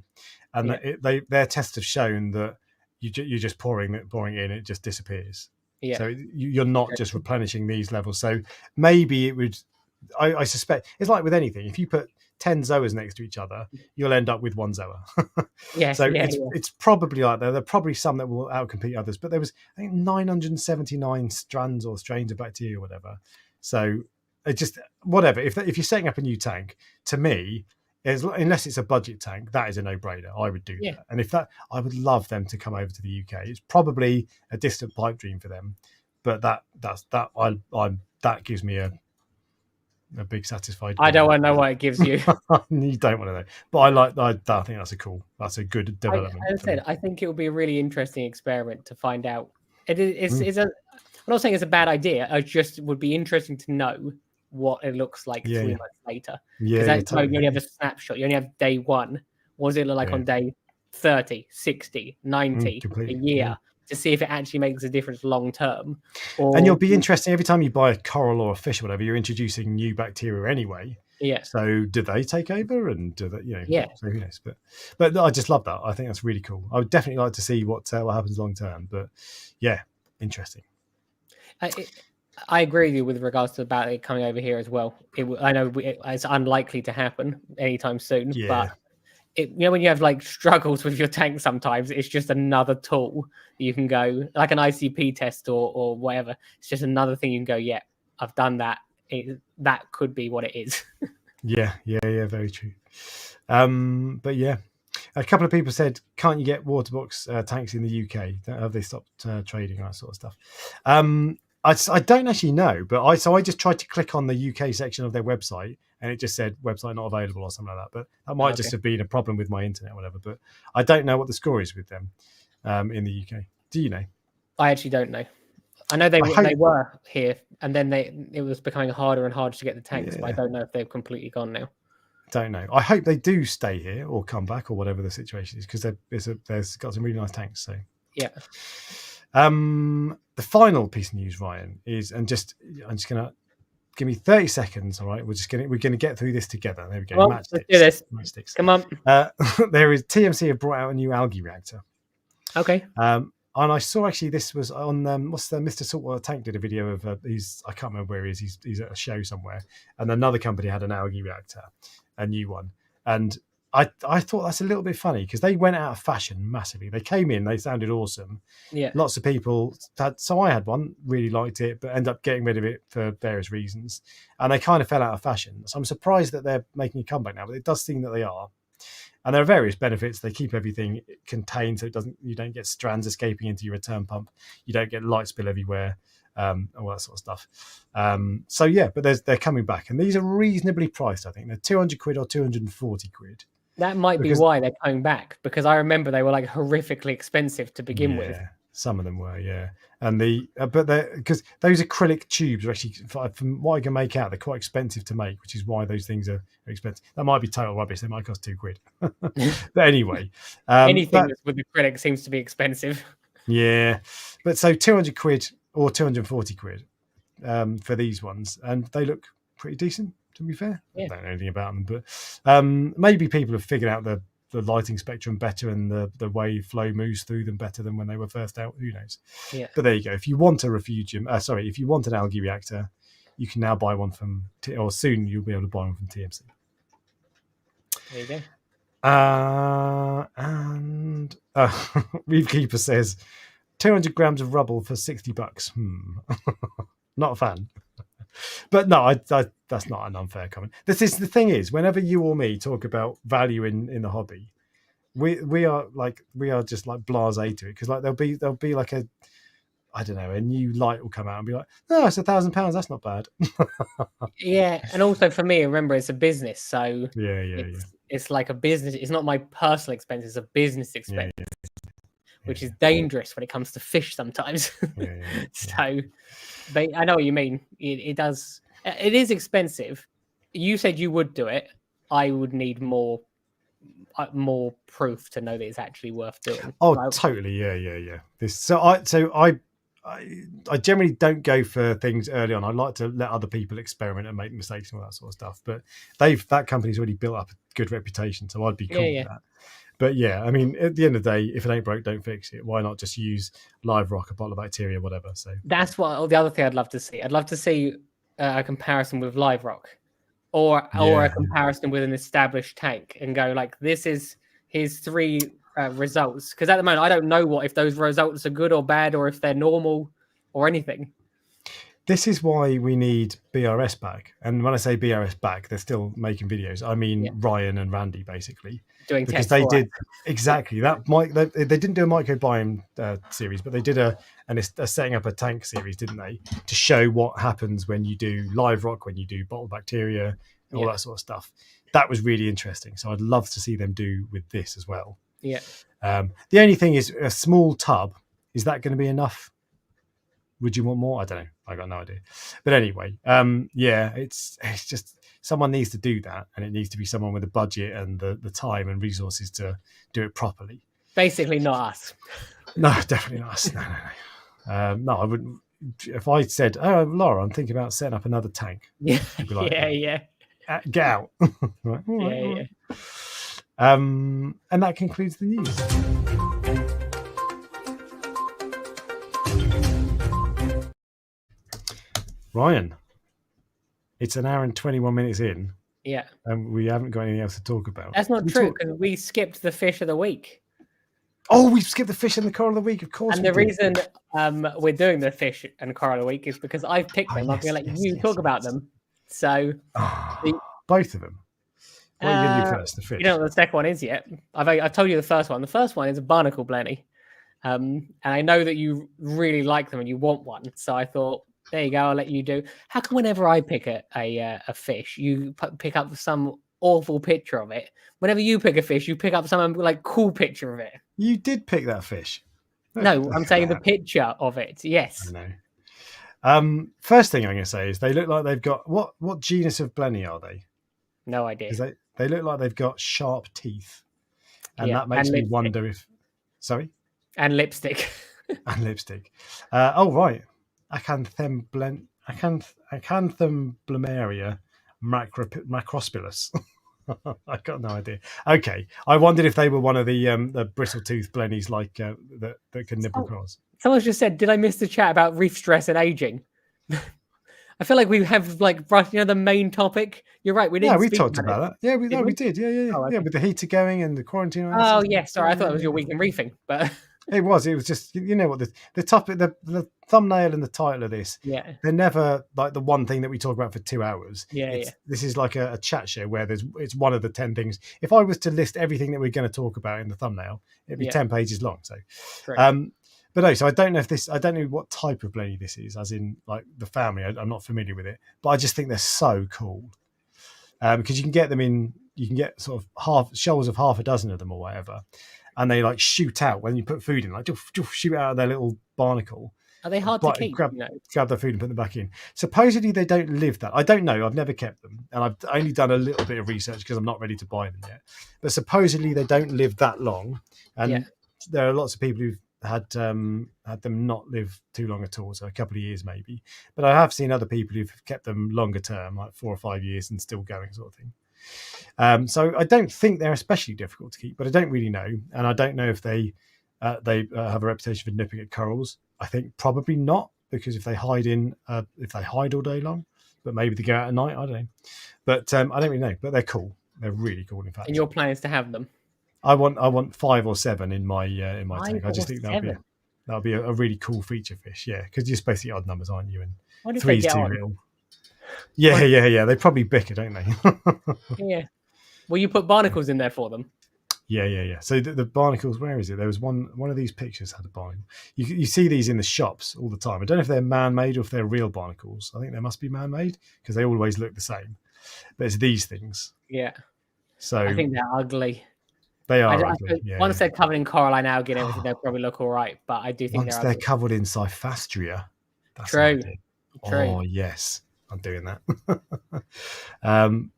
and their tests have shown that you're just pouring in, it just disappears. Yeah. So you're not just replenishing these levels. So maybe it would. I suspect it's like with anything. If you put 10 zoas next to each other, you'll end up with one zoa. It's probably like that. There are probably some that will outcompete others, but there was, I think, 979 strands or strains of bacteria or whatever. So it just, whatever. If you're setting up a new tank, to me, unless it's a budget tank, that is a no-brainer. I would do that. And I would love them to come over to the UK. It's probably a distant pipe dream for them, but that gives me a big satisfied. I don't want to know what it gives you. You don't want to know, but I think that's a good development. I think it would be a really interesting experiment to find out. I'm not saying it's a bad idea. I just would be interesting to know what it looks like 3 months later. Because you only have a snapshot. You only have day one. What does it look like on day 30, 60, 90, a year? To see if it actually makes a difference long term. And you'll be interesting every time you buy a coral or a fish or whatever, you're introducing new bacteria anyway. Yeah. So do they take over, and do they, so who knows? But I just love that. I think that's really cool. I would definitely like to see what happens long term. But yeah, interesting. I agree with you with regards to about it coming over here as well. I know it's unlikely to happen anytime soon, but when you have like struggles with your tank, sometimes it's just another tool you can go, like an ICP test or whatever. It's just another thing you can go, yeah, I've done that. That could be what it is. Yeah, very true. But yeah, a couple of people said, can't you get Waterbox tanks in the UK? Have they stopped trading and that sort of stuff? I don't actually know, but I just tried to click on the UK section of their website, and it just said website not available or something like that. But that might just have been a problem with my internet or whatever. But I don't know what the score is with them in the UK. Do you know? I actually don't know. I know they were here, and then it was becoming harder and harder to get the tanks, but I don't know if they've completely gone now. Don't know. I hope they do stay here or come back or whatever the situation is, because there's got some really nice tanks. So yeah. The final piece of news, Ryan, is, I'm just gonna give me 30 seconds. All right, we're gonna get through this together. There we go. Well, let's do this. Matchsticks. Come on. There is TMC have brought out a new algae reactor. Okay. And I saw actually this was on Mr. Saltwater Tank did a video of I can't remember where he is. He's at a show somewhere, and another company had an algae reactor, a new one, and I thought that's a little bit funny because they went out of fashion massively. They came in, they sounded awesome. Yeah. Lots of people so I had one, really liked it, but ended up getting rid of it for various reasons. And they kind of fell out of fashion. So I'm surprised that they're making a comeback now, but it does seem that they are. And there are various benefits. They keep everything contained so you don't get strands escaping into your return pump. You don't get light spill everywhere. All that sort of stuff. So yeah, but they're coming back, and these are reasonably priced. I think they're 200 quid or 240 quid. That might be why they're coming back, because I remember they were like horrifically expensive to begin with. Some of them were, and because those acrylic tubes are actually, from what I can make out, they're quite expensive to make, which is why those things are expensive. That might be total rubbish. They might cost 2 quid. But anyway, anything with acrylic seems to be expensive. Yeah, but so 200 quid or 240 quid for these ones, and they look pretty decent, to be fair. I don't know anything about them, but maybe people have figured out the lighting spectrum better and the way flow moves through them better than when they were first out. Who knows? Yeah. But there you go. If you want a refugium, if you want an algae reactor, you can now buy one or soon you'll be able to buy one from TMC. There you go. And Reefkeeper says 200 grams of rubble for $60. Not a fan. But no, that's not an unfair comment. The thing is, whenever you or me talk about value in the hobby, we are just like blasé to it, because like there'll be like a, I don't know, a new light will come out and be like, no, it's £1,000. That's not bad. Yeah, and also for me, remember, it's a business, so it's like a business. It's not my personal expense; it's a business expense, which is dangerous when it comes to fish sometimes. So, but I know what you mean. It does. It is expensive. You said you would do it. I would need more proof to know that it's actually worth doing. Oh, right? Totally. Yeah. I generally don't go for things early on. I like to let other people experiment and make mistakes and all that sort of stuff. But that company's already built up a good reputation, so I'd be cool with that. But yeah, I mean, at the end of the day, if it ain't broke, don't fix it. Why not just use live rock, a bottle of bacteria, whatever? So that's what the other thing I'd love to see. I'd love to see a comparison with live rock, or a comparison with an established tank, and go like, this is his 3 results. Because at the moment, I don't know if those results are good or bad, or if they're normal or anything. This is why we need BRS back. And when I say BRS back, they're still making videos. I mean, Ryan and Randy, basically. Doing because they did exactly that. They didn't do a microbiome series, but they did a setting up a tank series, didn't they? To show what happens when you do live rock, when you do bottled bacteria, all that sort of stuff. That was really interesting. So I'd love to see them do with this as well. Yeah. The only thing is, a small tub, is that going to be enough? Would you want more? I don't know. I got no idea. But anyway, it's just, someone needs to do that, and it needs to be someone with a budget and the time and resources to do it properly. Basically, not us. No, definitely not us. No. No, I wouldn't. If I said, "Oh, Laura, I'm thinking about setting up another tank," yeah, be like, get out. Right, all right. And that concludes the news. Ryan, it's an hour and 21 minutes in. Yeah. And we haven't got anything else to talk about. That's not true, because we skipped the fish of the week. Oh, we skipped the fish and the coral of the week, of course. And the reason we're doing the fish and coral of the week is because I've picked them. I'm going to let you talk about them. So both of them. What are you going to do first? The fish. You don't know what the second one is yet. I told you the first one. The first one is a barnacle blenny. And I know that you really like them and you want one. So I thought, there you go, I'll let you do. How come whenever I pick a fish, you pick up some awful picture of it? Whenever you pick a fish, you pick up some like cool picture of it. You did pick that fish. No, I'm saying the picture of it. Yes. I know. First thing I'm going to say is they look like they've got what genus of blenny are they? No idea. They look like they've got sharp teeth, and that makes me wonder if. Sorry. And lipstick. And lipstick. Oh right. Acanthophyllia macrospilus. I got no idea. Okay, I wondered if they were one of the bristle-toothed blennies like that can nibble corals. Someone's just said, "Did I miss the chat about reef stress and aging?" I feel like we have the main topic. You're right. We didn't. Yeah, we talked about that. Yeah, we did. Yeah. Oh, okay. Yeah, with the heater going and the quarantine. Oh yes, sorry. I thought it was your week in reefing, but. It was just, you know what, the topic, the thumbnail and the title of this, they're never like the one thing that we talk about for 2 hours. This is like a chat show where it's one of the 10 things. If I was to list everything that we're going to talk about in the thumbnail, it'd be 10 pages long. So, but no, so I don't know what type of blenny this is, as in like the family. I'm not familiar with it, but I just think they're so cool. Because you can get sort of shoals of half a dozen of them or whatever. And they like shoot out when you put food in, like shoot out of their little barnacle. Are they hard to keep? Grab their food and put them back in. Supposedly they don't live that. I don't know. I've never kept them, and I've only done a little bit of research because I'm not ready to buy them yet. But supposedly they don't live that long, and there are lots of people who've had them not live too long at all, so a couple of years maybe. But I have seen other people who've kept them longer term, like 4 or 5 years, and still going, sort of thing. So I don't think they're especially difficult to keep, but I don't really know, and I don't know if they have a reputation for nipping at corals. I think probably not, because if they hide all day long, but maybe they go out at night. I don't know, but I don't really know. But they're cool. They're really cool. In fact, And your plan is to have them? I want 5 or 7 in my tank. 5 I just or think 7? that'll be a really cool feature fish. Yeah, because you're basically odd numbers, aren't you? And What if they 3's get too on? little. Yeah. They probably bicker, don't they? Yeah. Well, you put barnacles in there for them. Yeah. So the barnacles, where is it? There was one of these pictures had a barnacle. You see these in the shops all the time. I don't know if they're man-made or if they're real barnacles. I think they must be man-made because they always look the same. But it's these things. Yeah. So I think they're ugly. they are ugly. Once they're covered in coralline algae and everything, they'll probably look all right. But I do think once they're they're covered in Cyphastria. That's True. Oh yes, I'm doing that.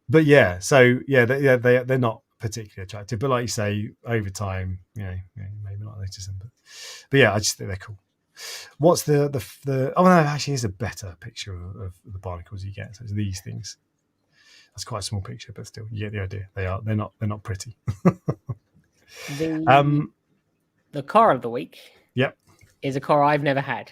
But yeah, so they're not particularly attractive. But like you say, over time, maybe not notice them. But yeah, I just think they're cool. What's the oh no, actually here's a better picture of the barnacles you get. So it's these things. That's quite a small picture, but still you get the idea. They're not pretty. The coral of the week is a coral I've never had.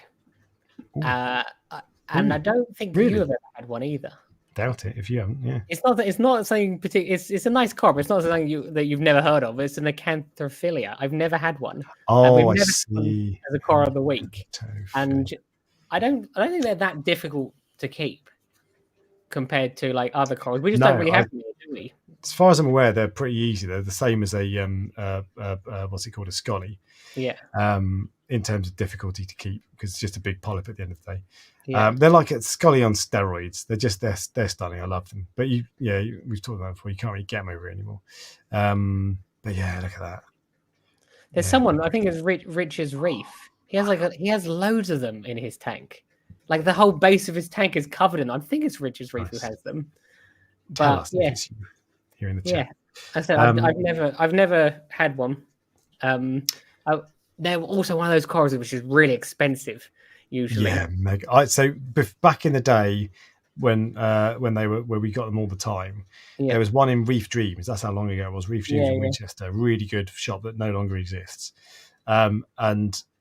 And I don't think you have ever had one either. Doubt it if you haven't. Yeah, it's not something particular. It's a nice coral, but it's not something that you've never heard of. It's an Acanthophyllia. I've never had one. Oh, I see. As a coral of the week, and I don't think they're that difficult to keep compared to like other corals. We just don't really have them, do we? As far as I'm aware, they're pretty easy. They're the same as a what's it called, a scolly. Yeah. In terms of difficulty to keep, because it's just a big polyp at the end of the day. Yeah. They're like a scully on steroids. They're stunning. I love them. But we've talked about it before. You can't really get them over anymore. But yeah, look at that. There's someone, I think it's Rich's Reef. He has loads of them in his tank. Like the whole base of his tank is covered in them. I think it's Rich's Reef who has them. Tell us if it's you here in the chat. I said I've never had one. They're also one of those corals which is really expensive usually. Yeah, mega. So back in the day when we got them all the time, there was one in Reef Dreams. That's how long ago it was. Reef Dreams in Winchester, really good shop that no longer exists. And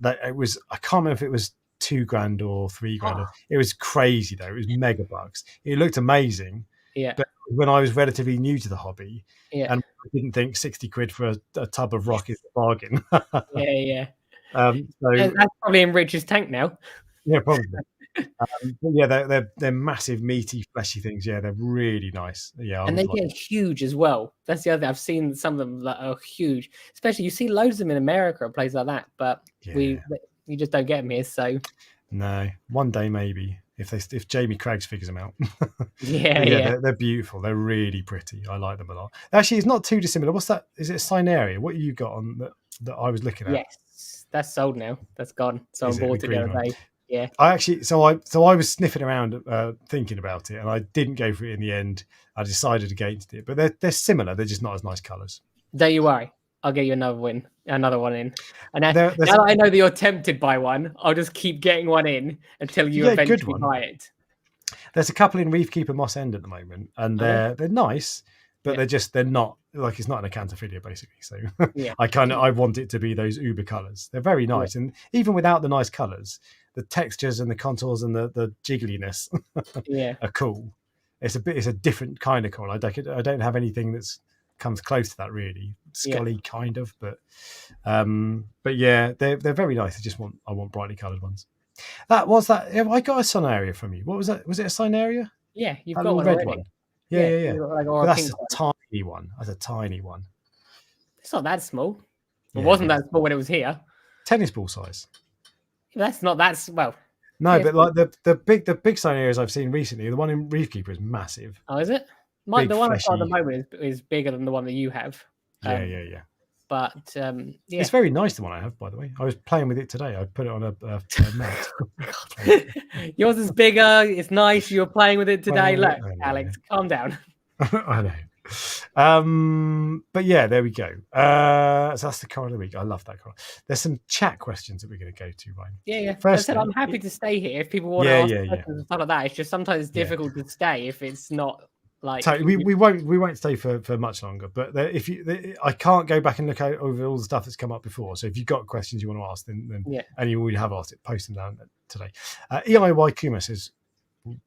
that it was, I can't remember if it was $2,000 or $3,000. It was crazy though. It was mega bucks. It looked amazing. Yeah. But when I was relatively new to the hobby, and I didn't think 60 quid for a tub of rock is a bargain. Yeah. So that's probably in Rich's tank now. Yeah, probably. They're massive, meaty, fleshy things. Yeah, they're really nice. Yeah, and they get huge as well. That's the other thing. I've seen some of them that are huge. Especially you see loads of them in America, and places like that. But you just don't get them here. So no, one day maybe if Jamie Craggs figures them out. They're beautiful. They're really pretty. I like them a lot. Actually, it's not too dissimilar. What's that? Is it Cynaria? What you got on that I was looking at? Yes, that's sold now. That's gone. So I bought it the other day. Yeah. I was sniffing around thinking about it, and I didn't go for it in the end. I decided against it, but they're similar. They're just not as nice colours. Don't you worry. I'll get you another one in. And now that I know that you're tempted by one, I'll just keep getting one in until you eventually buy it. There's a couple in Reefkeeper Moss End at the moment, and they're nice, but they're not like, it's not an Acanthophyllia basically. So I want it to be those uber colours. They're very nice, and even without the nice colours, the textures and the contours and the jiggliness are cool. It's a different kind of coral. I don't have anything that's comes close to that really. Scully kind of, but yeah, they're very nice. I want brightly coloured ones. I got a Cynaria from you. What was that? Was it a Cynaria? Yeah, you've that got one red already. one. Yeah. But that's a tiny one. That's a tiny one. It's not that small. It wasn't that small when it was here. Tennis ball size. That's not that well. No, but like the big Cynarias I've seen recently, the one in Reefkeeper is massive. Oh, is it? The one I've got at the moment is bigger than the one that you have. Yeah. But it's very nice, the one I have, by the way. I was playing with it today. I put it on a mat. Yours is bigger. It's nice. You're playing with it today. Look, Alex, calm down. I know. But yeah, there we go. So that's the coral of the week. I love that coral. There's some chat questions that we're going to go to, Ryan. Yeah. First, I'm happy to stay here if people want to ask questions and stuff like that. It's just sometimes it's difficult to stay if it's not. Like we won't stay for much longer, but I can't go back and look over all the stuff that's come up before. So if you've got questions you want to ask, then and you already have asked it, post them down today. EIY Kuma says,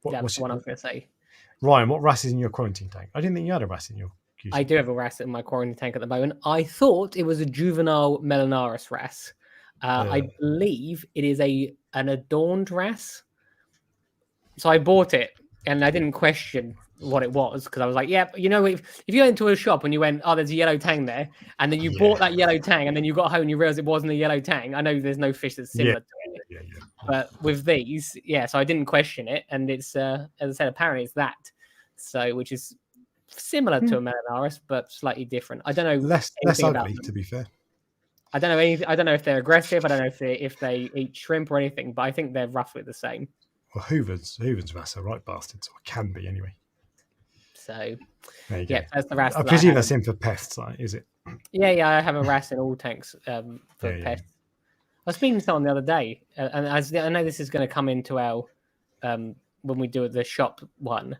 "That's what I was going to say." Ryan, what wrasse is in your quarantine tank? I didn't think you had a wrasse in your I do have a wrasse in my quarantine tank at the moment. I thought it was a juvenile Melanaris wrasse. I believe it is an adorned wrasse. So I bought it and I didn't question what it was because I was like, yeah, you know, if you went into a shop and you went, oh, there's a yellow tang there, and then you bought that yellow tang and then you got home and you realized it wasn't a yellow tang. I know there's no fish that's similar to it. Yeah. But with these, so I didn't question it. And it's, as I said, apparently it's that. So, which is similar to a Melanaris, but slightly different. I don't know. Less ugly, to be fair. I don't know anything. I don't know if they're aggressive. I don't know if they eat shrimp or anything, but I think they're roughly the same. Well, Hoover's wrasse are right bastards, or can be anyway. So, there you go. That's the wrasse. I presume that's in for pests, is it? Yeah, I have a wrasse in all tanks for pests. I was speaking to someone the other day, and I know this is going to come into our when we do the shop one,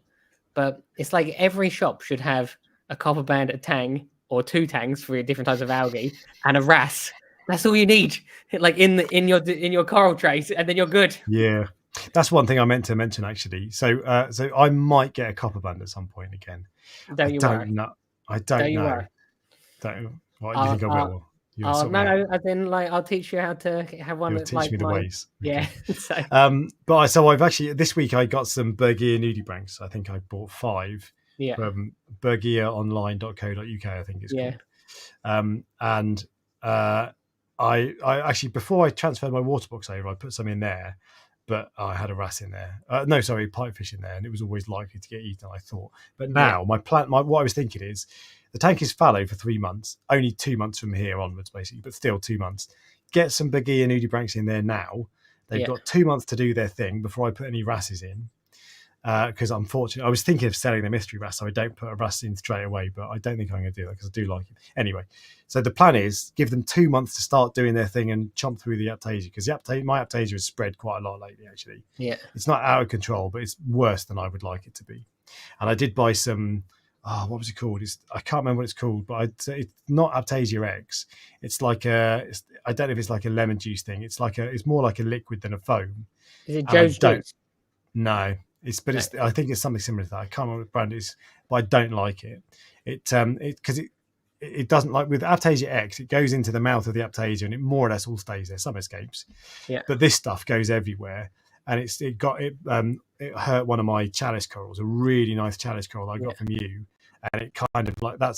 but it's like every shop should have a copper band, a tang, or 2 tangs for different types of algae, and a wrasse. That's all you need, like in your coral trays, and then you're good. Yeah. That's one thing I meant to mention actually. So I might get a copper band at some point again. I don't know. What do you think I will? No, as in like I'll teach you how to have one. Teach me the ways. Yeah. So I've actually this week I got some Berghia nudibranchs. I think I bought 5 from berghiaonline.co.uk. I think it's called. And I actually before I transferred my Waterbox over, I put some in there. But I had a wrasse in there. Pipefish in there, and it was always likely to get eaten, I thought. But now what I was thinking is, the tank is fallow for 3 months, only 2 months from here onwards, basically, but still 2 months. Get some Berghia nudibranchs in there now. They've got 2 months to do their thing before I put any wrasses in. Because unfortunately, I was thinking of selling the mystery wrasse, so I don't put a wrasse in straight away, but I don't think I'm going to do that because I do like it. Anyway, so the plan is give them 2 months to start doing their thing and chomp through the aptasia, because my aptasia has spread quite a lot lately, actually. Yeah. It's not out of control, but it's worse than I would like it to be. And I did buy some, what was it called? I can't remember what it's called, but it's not Aptasia X. It's like I don't know if it's like a lemon juice thing. It's more like a liquid than a foam. Is it Joe's Juice? No. I think it's something similar to that. I can't remember what brand it is, but I don't like it. Because it doesn't, like with Aptasia X, it goes into the mouth of the aptasia and it more or less all stays there. Some escapes, but this stuff goes everywhere, and it hurt one of my chalice corals, a really nice chalice coral I got from you, and it kind of like that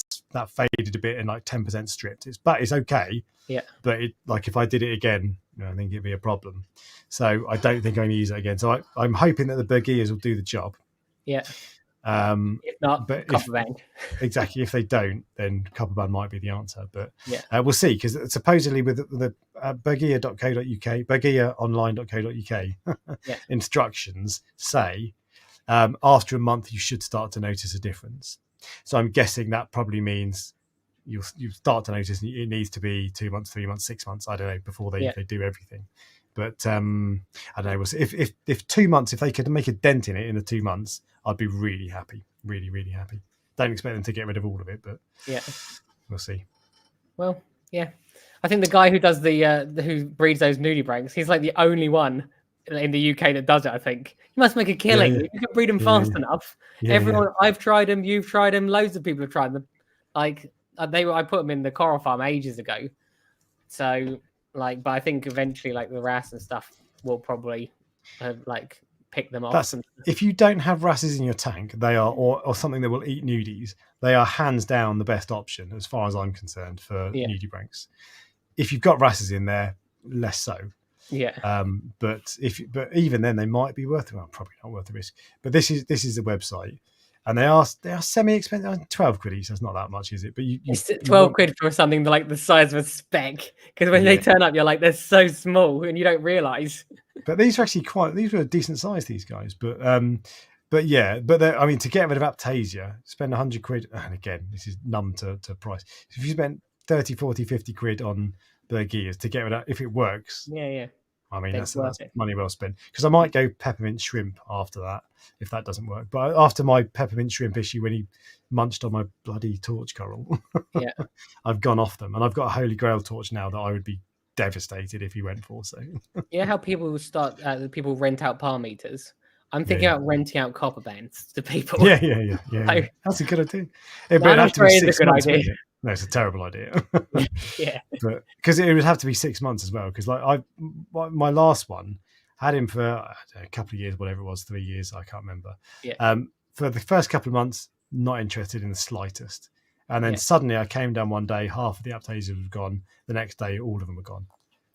faded a bit and like 10% stripped. But it's okay. Yeah. But if I did it again, I think it'd be a problem. So I don't think I'm going to use it again. So I'm hoping that the Berghias will do the job. Yeah. If not, copper band. Exactly. If they don't, then copper band might be the answer. But we'll see, because supposedly with the berghia.co.uk, berghiaonline.co.uk instructions say after a month you should start to notice a difference. So I'm guessing that probably means you start to notice it needs to be 2 months, 3 months, 6 months, I don't know, before they do everything. But I don't know. If 2 months, if they could make a dent in it in the 2 months, I'd be really happy. Really, really happy. Don't expect them to get rid of all of it, but we'll see. Well, yeah. I think the guy who does who breeds those nudibranchs, he's like the only one in the UK that does it. I think you must make a killing. You can breed them fast enough. Everyone, I've tried them. You've tried them. Loads of people have tried them. Like I put them in the coral farm ages ago. So but I think eventually the wrasse and stuff will probably pick them off. If you don't have wrasses in your tank, they are or something that will eat nudies, they are hands down the best option as far as I'm concerned for nudibranchs. If you've got wrasses in there, less so. Yeah. But even then, they might be worth it. Well, probably not worth the risk. But this is a website, and they are semi-expensive. 12 quid each. That's not that much, is it? But it's 12 quid for something like the size of a speck. Because when they turn up, you're like, they're so small, and you don't realise. But these are actually these were a decent size. These guys, but I mean, to get rid of aptasia, spend 100 quid. And again, this is numb to price. If you spend 30, 40, 50 quid on Berghias to get rid of, if it works. Yeah. I mean, that's money well spent. Because I might go peppermint shrimp after that, if that doesn't work. But after my peppermint shrimp issue, when he munched on my bloody torch coral, I've gone off them. And I've got a Holy Grail torch now that I would be devastated if he went for. So how people people rent out palm eaters. I'm thinking about renting out copper bands to people. Yeah. Like, That's a good idea. But I'm it'd have to be sure it is a 6 good months, idea. wouldn't it? No, it's a terrible idea. Yeah. But because it would have to be 6 months as well. Because like my last one had him for I don't know, a couple of years, whatever it was, 3 years, I can't remember. Yeah. For the first couple of months, not interested in the slightest. And then suddenly I came down one day, half of the aptasia was gone. The next day, all of them were gone.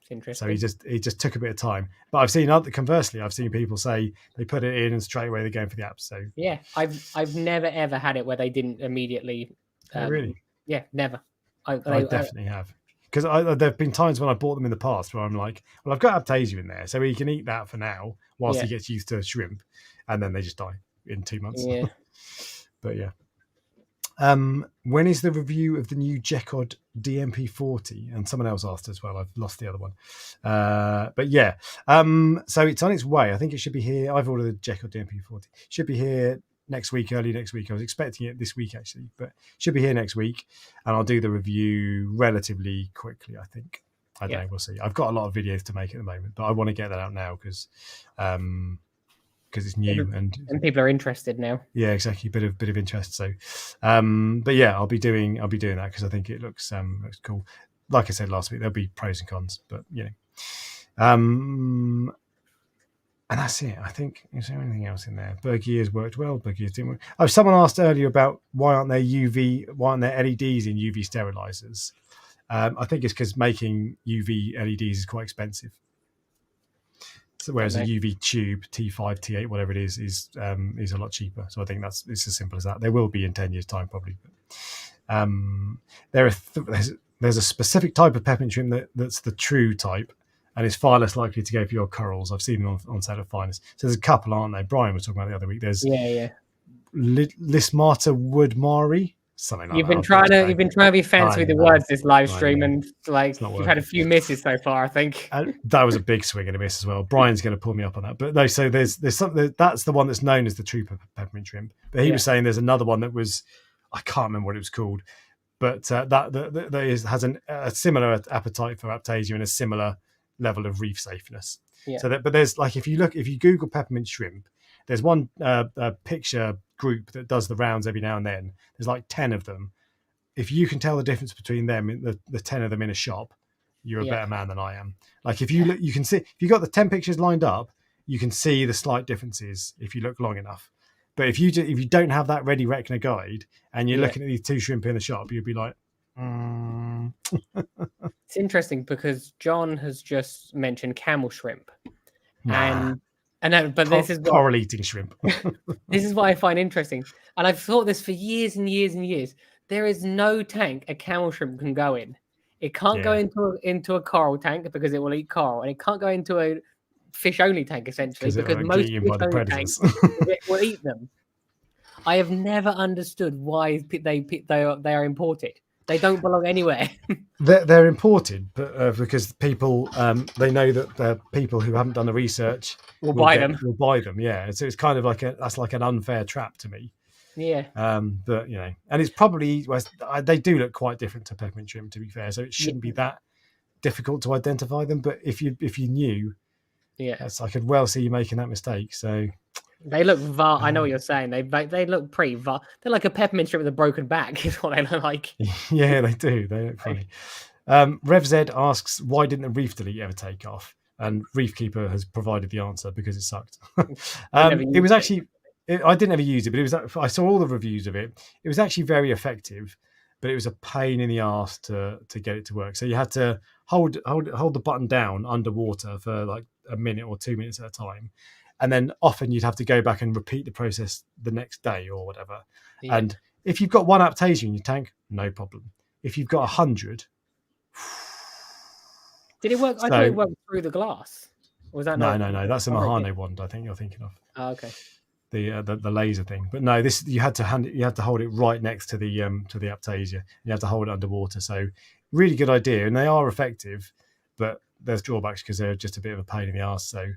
It's interesting. So he just took a bit of time. But conversely, I've seen people say they put it in and straight away they're going for the apps. So yeah, I've never ever had it where they didn't immediately. Really? Yeah, never. I definitely have. Because there have been times when I bought them in the past where I'm like, well, I've got aptasia in there, so he can eat that for now whilst he gets used to shrimp, and then they just die in 2 months. Yeah. But yeah. When is the review of the new Gecod DMP40? And someone else asked as well. I've lost the other one. But yeah. So it's on its way. I think it should be here. I've ordered the Gecod DMP40. Should be here next week, early next week. I was expecting it this week actually, but should be here next week. And I'll do the review relatively quickly, I think. I don't know. We'll see. I've got a lot of videos to make at the moment, but I want to get that out now because it's new and people are interested now. Yeah, exactly. Bit of interest. So, but yeah, I'll be doing that because I think it looks cool. Like I said last week, there'll be pros and cons, but you know, and that's it. I think is there anything else in there? Berghia's worked well. Berghia's didn't work. Oh, someone asked earlier about why aren't there LEDs in UV sterilizers? I think it's because making UV LEDs is quite expensive. Whereas a UV tube T5, T8, whatever it is a lot cheaper. So I think it's as simple as that. There will be in 10 years' time probably. But, there's a specific type of peppermint shrimp that's the true type, and is far less likely to go for your corals. I've seen them on sale at Finest. So there's a couple, aren't they? Brian was talking about the other week. There's Lismata woodmari. Something like you've been trying to be fancy with the words this live stream, and like you've had a few misses so far, I think. That was a big swing and a miss as well. Brian's going to pull me up on that, but no. So there's something that's the one that's known as the true peppermint shrimp. But he was saying there's another one that was, I can't remember what it was called, but that has a similar appetite for aptasia and a similar level of reef safeness. Yeah. So but there's like if you Google peppermint shrimp, there's one picture group that does the rounds every now and then. There's like 10 of them. If you can tell the difference between them, the 10 of them in a shop, you're a better man than I am. Like if you look, you can see if you've got the 10 pictures lined up, you can see the slight differences if you look long enough. But if you don't have that ready reckoner guide and you're looking at these two shrimp in the shop, you'll be like, It's interesting because John has just mentioned camel shrimp, and I know, but this is coral eating shrimp. This is what I find interesting, and I've thought this for years and years and years. There is no tank a camel shrimp can go in. It can't go into a coral tank because it will eat coral, and it can't go into a fish only tank essentially because most fish only tanks will eat them. I have never understood why they are imported. They don't belong anywhere. They're imported, but because people they know that people who haven't done the research will buy them. Yeah, so it's kind of like that's like an unfair trap to me. Yeah. But you know, and it's probably they do look quite different to peppermint shrimp, to be fair. So it shouldn't be that difficult to identify them. But if you knew, I could well see you making that mistake. So. They look I know what you're saying. They look pretty They're like a peppermint shrimp with a broken back is what they look like. Yeah, they do. They look funny. RevZ asks, why didn't the Reef Delete ever take off? And Reefkeeper has provided the answer because it sucked. It was actually, I didn't ever use it, but I saw all the reviews of it. It was actually very effective, but it was a pain in the ass to get it to work. So you had to hold the button down underwater for like a minute or 2 minutes at a time. And then often you'd have to go back and repeat the process the next day or whatever. Yeah. And if you've got one aptasia in your tank, no problem. If you've got 100, did it work? I thought it worked through the glass. Or was that no? That's a Mahane wand. I think you're thinking of. Oh, okay. The laser thing, but no, this you had to hold it right next to the aptasia. You had to hold it underwater. So really good idea, and they are effective, but there's drawbacks because they're just a bit of a pain in the arse. So.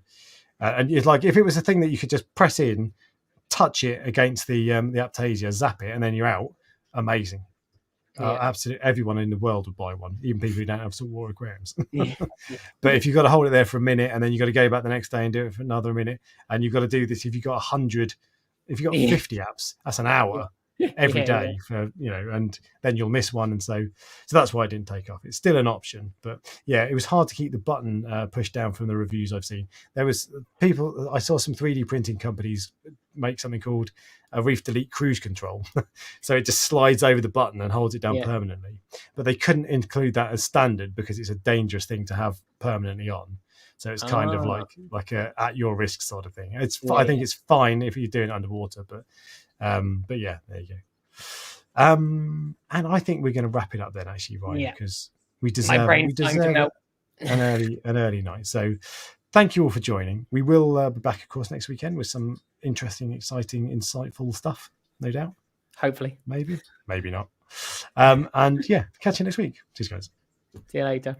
And it's like if it was a thing that you could just press in, touch it against the aptasia, zap it, and then you're out. Amazing. Absolutely everyone in the world would buy one, even people who don't have saltwater aquariums. Yeah. But if you've got to hold it there for a minute and then you've got to go back the next day and do it for another minute, and you've got to do this if you've got 100, if you've got 50 apps, that's an hour every day for, and then you'll miss one. And so that's why I didn't take off. It's still an option, but yeah, it was hard to keep the button pushed down from the reviews I've seen. There was people, I saw some 3D printing companies make something called a Reef Delete cruise control. So it just slides over the button and holds it down permanently. But they couldn't include that as standard because it's a dangerous thing to have permanently on. So it's kind of like a at your risk sort of thing. I think it's fine if you're doing it underwater, but yeah, there you go. And I think we're going to wrap it up then, actually, Ryan, because we deserve an early night. So thank you all for joining. We will be back, of course, next weekend with some interesting, exciting, insightful stuff, no doubt. Hopefully. Maybe not. And yeah, catch you next week. Cheers, guys. See you later.